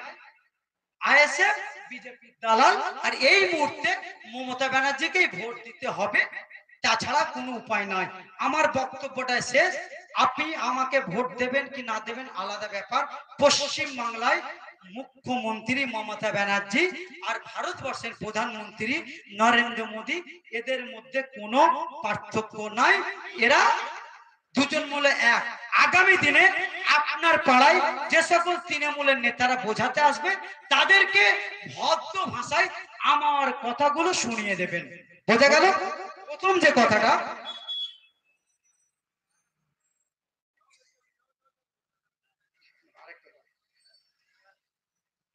আইএসএফ বিজেপি দালাল, আর এই মুহূর্তে মমতা ব্যানার্জিকেই ভোট দিতে হবে, তাছাড়া কোনো উপায় নয়। আমার বক্তব্যটা শেষ। আপনি আমাকে ভোট দেবেন কি না দেবেন আলাদা ব্যাপার। পশ্চিম বাংলায় মুখ্যমন্ত্রী মমতা ব্যানার্জি আর ভারতবর্ষের প্রধানমন্ত্রী নরেন্দ্র মোদী, এদের মধ্যে কোনো পার্থক্য নাই। এরা দুজন মূলে এক। আগামী দিনে আপনার পাড়ায় যে সকল তৃণমূলের নেতারা বোঝাতে আসবে, তাদেরকে ভদ্র ভাষায় আমার কথাগুলো শুনিয়ে দেবেন। বোঝা গেল? প্রথম যে কথাটা,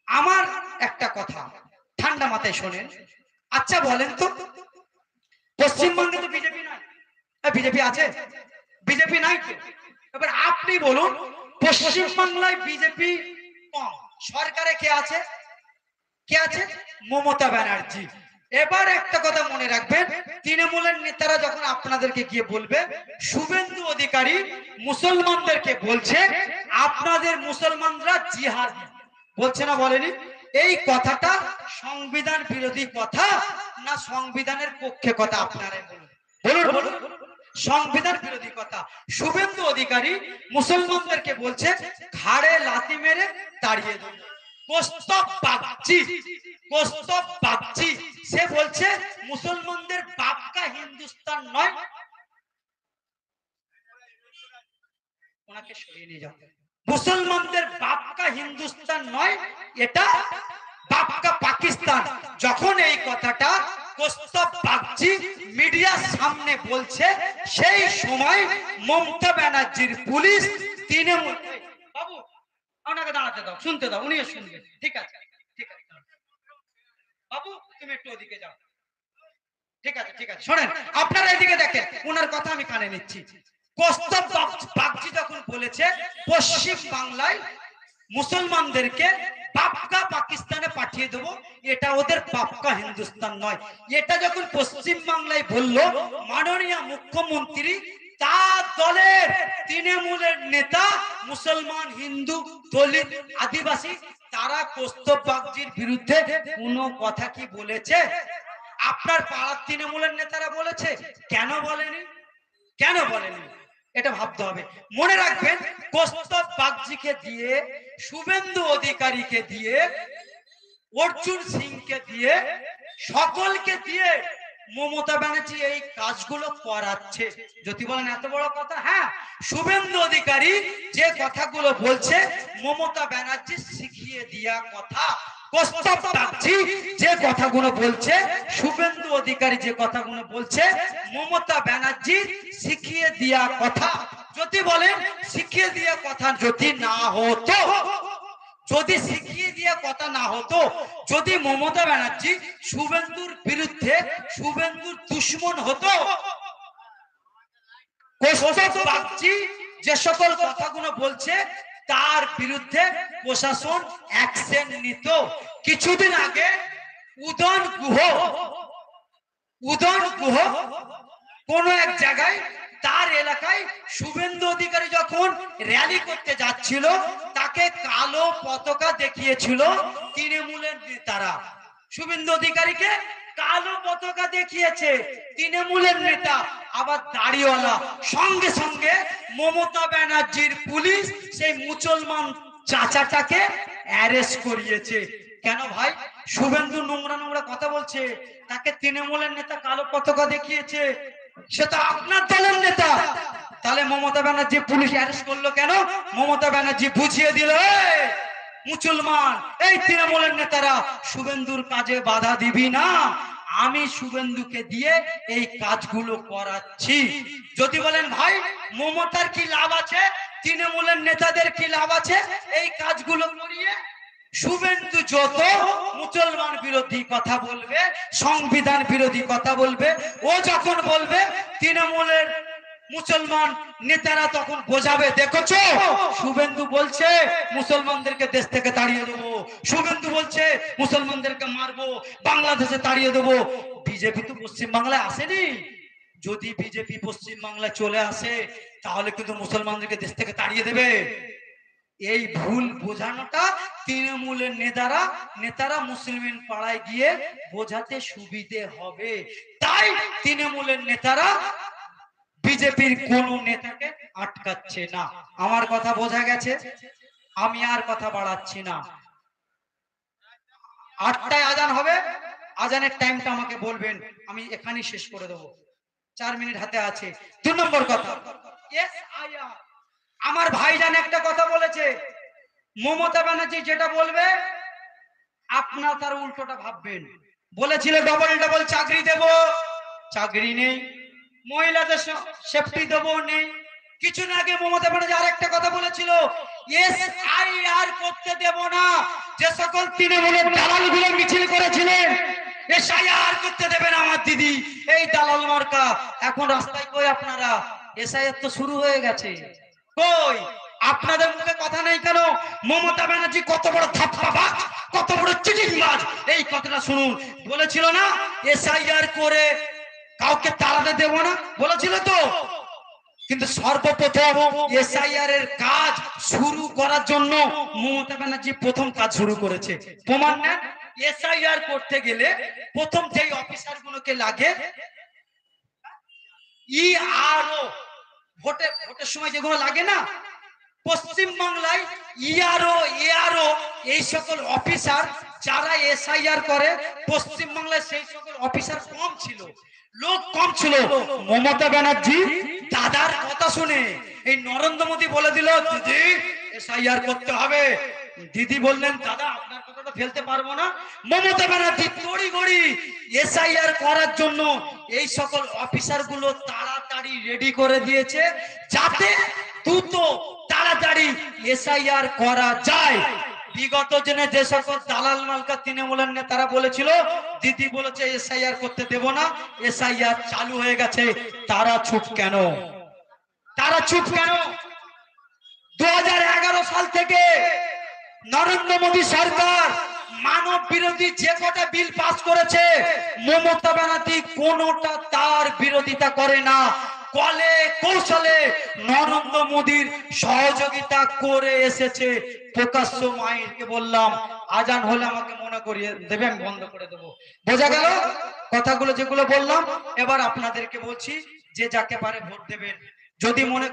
আমার একটা কথা ঠান্ডা মাথায় শোনেন। আচ্ছা বলেন তো, পশ্চিমবঙ্গে তো বিজেপি নাই, বিজেপি আছে? বিজেপি নাই তো। এবার আপনি বলুন, পশ্চিমবাংলায় বিজেপি কম, সরকারে কে আছে? কে আছে? মমতা ব্যানার্জি। এবার একটা কথা মনে রাখবেন, তৃণমূলের নেতারা যখন আপনাদেরকে গিয়ে বলবে, শুভেন্দু অধিকারী মুসলমানদেরকে বলছে আপনাদের মুসলমানরা জিহাদি, বলছে না বলেনি? এই কথাটা সংবিধান বিরোধী কথা না সংবিধানের পক্ষে কথা? আপনারা বলুন বলুন বলুন। সংবিধান বিরোধী কথা। শুভেন্দু অধিকারী মুসলমানদেরকে বলছে ঘাড়ে লাথি মেরে তাড়িয়ে দেব। কোস্তব বাগচি, কোস্তব বাগচি, সে বলছে মুসলমানদের বাপকা হিন্দুস্তান নয়। ওনাকে সরিয়ে নিয়ে যাও। মুসলমানদের বাপকা হিন্দুস্তান নয়, এটা বাপকা পাকিস্তান যখন এই কথাটা কৌস্তব বাগচি মিডিয়ার সামনে বলছে, সেই সময় মমতা ব্যানার্জির পুলিশ তৃণমূল, বাবু আপনাকে দাঁড়াতে দাও, শুনতে দাও, উনিও শুনবেন, ঠিক আছে ঠিক আছে বাবু তুমি একটু ওদিকে যাও, ঠিক আছে ঠিক আছে শোনেন, আপনারা এদিকে দেখেন, ওনার কথা আমি কানে নিচ্ছি। কৌস্তব বাগচি যখন বলেছে পশ্চিম বাংলায় মুসলমানদেরকে পাক্কা পাকিস্তানে পাঠিয়ে দেবো, এটা ওদের পাক্কা হিন্দুস্তান নয়, এটা যখন পশ্চিম বাংলায় বললো মাননীয় মুখ্যমন্ত্রী, তার দলের তৃণমূলের নেতা মুসলমান, হিন্দু, দলিত, আদিবাসী, তারা কৌস্তব বাগচির বিরুদ্ধে কোনো কথা কি বলেছে? আপনার পাড়ার তৃণমূলের নেতারা বলেছে? কেন বলেনি? কেন বলেনি? এটা ভাবতে হবে। মনে রাখবেন, কৌস্তব বাগচিকে দিয়ে, শুভেন্দু অধিকারীকে দিয়ে, অর্জুন সিংকে দিয়ে, সকলকে দিয়ে মমতা ব্যানার্জি এই কাজগুলো করাচ্ছে। যদি বলেন এত বড় কথা, হ্যাঁ, শুভেন্দু অধিকারী যে কথাগুলো বলছে মমতা ব্যানার্জি শিখিয়ে দিয়া কথা। কৌস্তব বাগচি যে কথাগুলো বলছে, শুভেন্দু অধিকারী যে কথাগুলো বলছে, মমতা ব্যানার্জি শিখিয়ে দিয়া কথা। যদি বলেন শিখিয়ে দিয়া কথা যদি না হতো, যদি শিখিয়ে দিয়া কথা না হতো, যদি মমতা ব্যানার্জি শুভেন্দুর বিরুদ্ধে, শুভেন্দুর দুশ্মন হতো, কৌস্তব বাগচি যে সকল কথাগুলো বলছে তার বিরুদ্ধে প্রশাসন অ্যাকশন নিত। কিছুদিন আগে উদয়ন গুহ কোন এক জায়গায়, তার এলাকায় শুভেন্দু অধিকারী যখন র্যালি করতে যাচ্ছিল, তাকে কালো পতাকা দেখিয়েছিল তৃণমূলের নেতারা। শুভেন্দু অধিকারীকে কালো পতাকা দেখিয়েছে তৃণমূলের নেতা, আবার দাড়িওয়ালা। সঙ্গে সঙ্গে মমতা ব্যানার্জির পুলিশ সেই মুসলমান চাচাটাকে অ্যারেস্ট করিয়েছে। কেন ভাই? শুভেন্দু নোংরা নোংরা কথা বলছে, তাকে তৃণমূলের নেতা কালো পতাকা দেখিয়েছে, সে তো আপনার দলের নেতা। তাহলে মমতা ব্যানার্জি পুলিশ অ্যারেস্ট করলো কেন? মমতা ব্যানার্জি বুঝিয়ে দিল, মুসলমান, এই তৃণমূলের নেতারা শুভেন্দুর কাজে বাধা দিবি না, আমি শুভেন্দুকে দিয়ে এই কাজগুলো করাচ্ছি। যদি বলেন ভাই মমতার কি লাভ আছে, তৃণমূলের নেতাদের কি লাভ আছে এই কাজগুলো করিয়ে? শুভেন্দু যত মুসলমান বিরোধী কথা বলবে, সংবিধান বিরোধী কথা বলবে, ও যখন বলবে তৃণমূলের মুসলমান নেতারা তখন বোঝাবে, দেখছো শুভেন্দু বলছে মুসলমানদেরকে দেশ থেকে তাড়িয়ে দেবো, শুভেন্দু বলছে মুসলমানদেরকে মারবো, বাংলাদেশে তাড়িয়ে দেবো। বিজেপি তো পশ্চিম বাংলায় আসেনি। যদি বিজেপি পশ্চিম বাংলায় চলে আসে তাহলে কিন্তু মুসলমানদেরকে দেশ থেকে তাড়িয়ে দেবে। এই ভুল বোঝানোটা তৃণমূলের নেতারা মুসলিম পাড়ায় গিয়ে বোঝাতে সুবিধে হবে। তাই তৃণমূলের নেতারা বিজেপির কোন নেতাকে আটকাচ্ছে না। আমার কথা বোঝা গেছে? আমি আর কথা বাড়াচ্ছি না। 8টায় আজান হবে, আজানের টাইমটা আমাকে বলবেন, আমি এখানেই শেষ করে দেবো, 4 মিনিট হাতে আছে। 2 নম্বর কথা, আমার ভাইজান একটা কথা বলেছে, মমতা ব্যানার্জি যেটা বলবে আপনার তার উল্টোটা ভাববেন। বলেছিল ডবল ডবল চাকরি দেব, চাকরি নেই। মহিলাদের সেফটি দেব, নেই। কিছুদিন আগে মমতা ব্যানার্জি আর একটা কথা বলেছিল, এসআইআর করতে দেব না। যে সকল তৃণমূলের দালালগুলো মিছিল করেছিলেন, এসআইআর করতে দেবেন আমার দিদি, এই দালাল মার্কা। এখন রাস্তায় কই আপনারা? এসআইআর তো শুরু হয়ে গেছে, কই আপনাদের মুখে কথা নেই কেন? মমতা ব্যানার্জি কত বড় থাপ্পাবাজ, কত বড় চিটিংবাজ, এই কথাটা শুনুন। বলেছিল না এসআইআর করে কাউকে তাড়াতে দেব না, বলেছিল তো। কিন্তু সর্বপ্রথম এসআইআর এর কাজ শুরু করার জন্য মমতা ব্যানার্জি প্রথম কাজ শুরু করেছে। প্রমাণ নেন, এসআইআর করতে গেলে প্রথম যেই অফিসার গুলোকে লাগে, ইআরও, ভোটের সময় যেগুলো লাগে না, পশ্চিম বাংলায় ইআরও, এআরও, এই সকল অফিসার যারা এসআইআর করে, পশ্চিম বাংলায় সেই সকল অফিসার কম ছিল, লোক কম ছিল। মমতা ব্যানার্জি দাদার কথা শুনে এই নরেন্দ্র মোদী বলে দিল, দিদি এসআইআর করতে হবে, দিদি বললেন দাদা আপনার কথাটা ফেলতে পারবো না। মমতা ব্যানার্জি তড়িঘড়ি এসআইআর করার জন্য এই সকল অফিসার গুলো তাড়াতাড়ি রেডি করে দিয়েছে, যাতে দ্রুত তাড়াতাড়ি এসআইআর করা যায়। বিগত দিনে যে সকল দালাল মালকা তৃণমূলের নেতারা বলেছিল, দিদি বলেছে এসআইআর করতে দেব না, এসআইআর চালু হয়ে গেছে, তারা চুপ কেন? তারা চুপ কেন? 2011 সাল থেকে নরেন্দ্র মোদী সরকার মানব বিরোধী যে কটা বিল পাস করেছে, মমতা ব্যানার্জি কোনটা তার বিরোধিতা করে না। কলে কৌশলে নরেন্দ্র মোদীর সহযোগিতা করে এসেছে। প্রকাশ্য মাইকে বললাম, আজান হলে আমাকে মনে করিয়ে দেবে, আমি বন্ধ করে দেবো। বোঝা গেল কথাগুলো যেগুলো বললাম? এবার আপনাদেরকে বলছি, যে যাকে পারে ভোট দেবেন। যদি মনে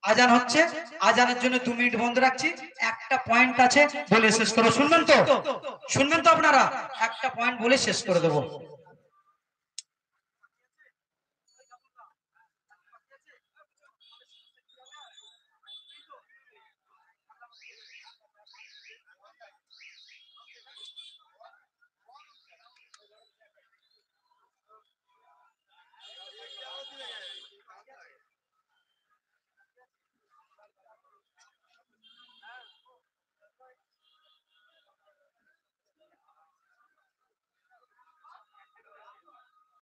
আজান হচ্ছে, আজানের জন্য 2 মিনিট বন্ধ রাখছি। একটা পয়েন্ট আছে বলে শেষ করো, শুনবেন তো? শুনবেন তো আপনারা? একটা পয়েন্ট বলে শেষ করে দেবো।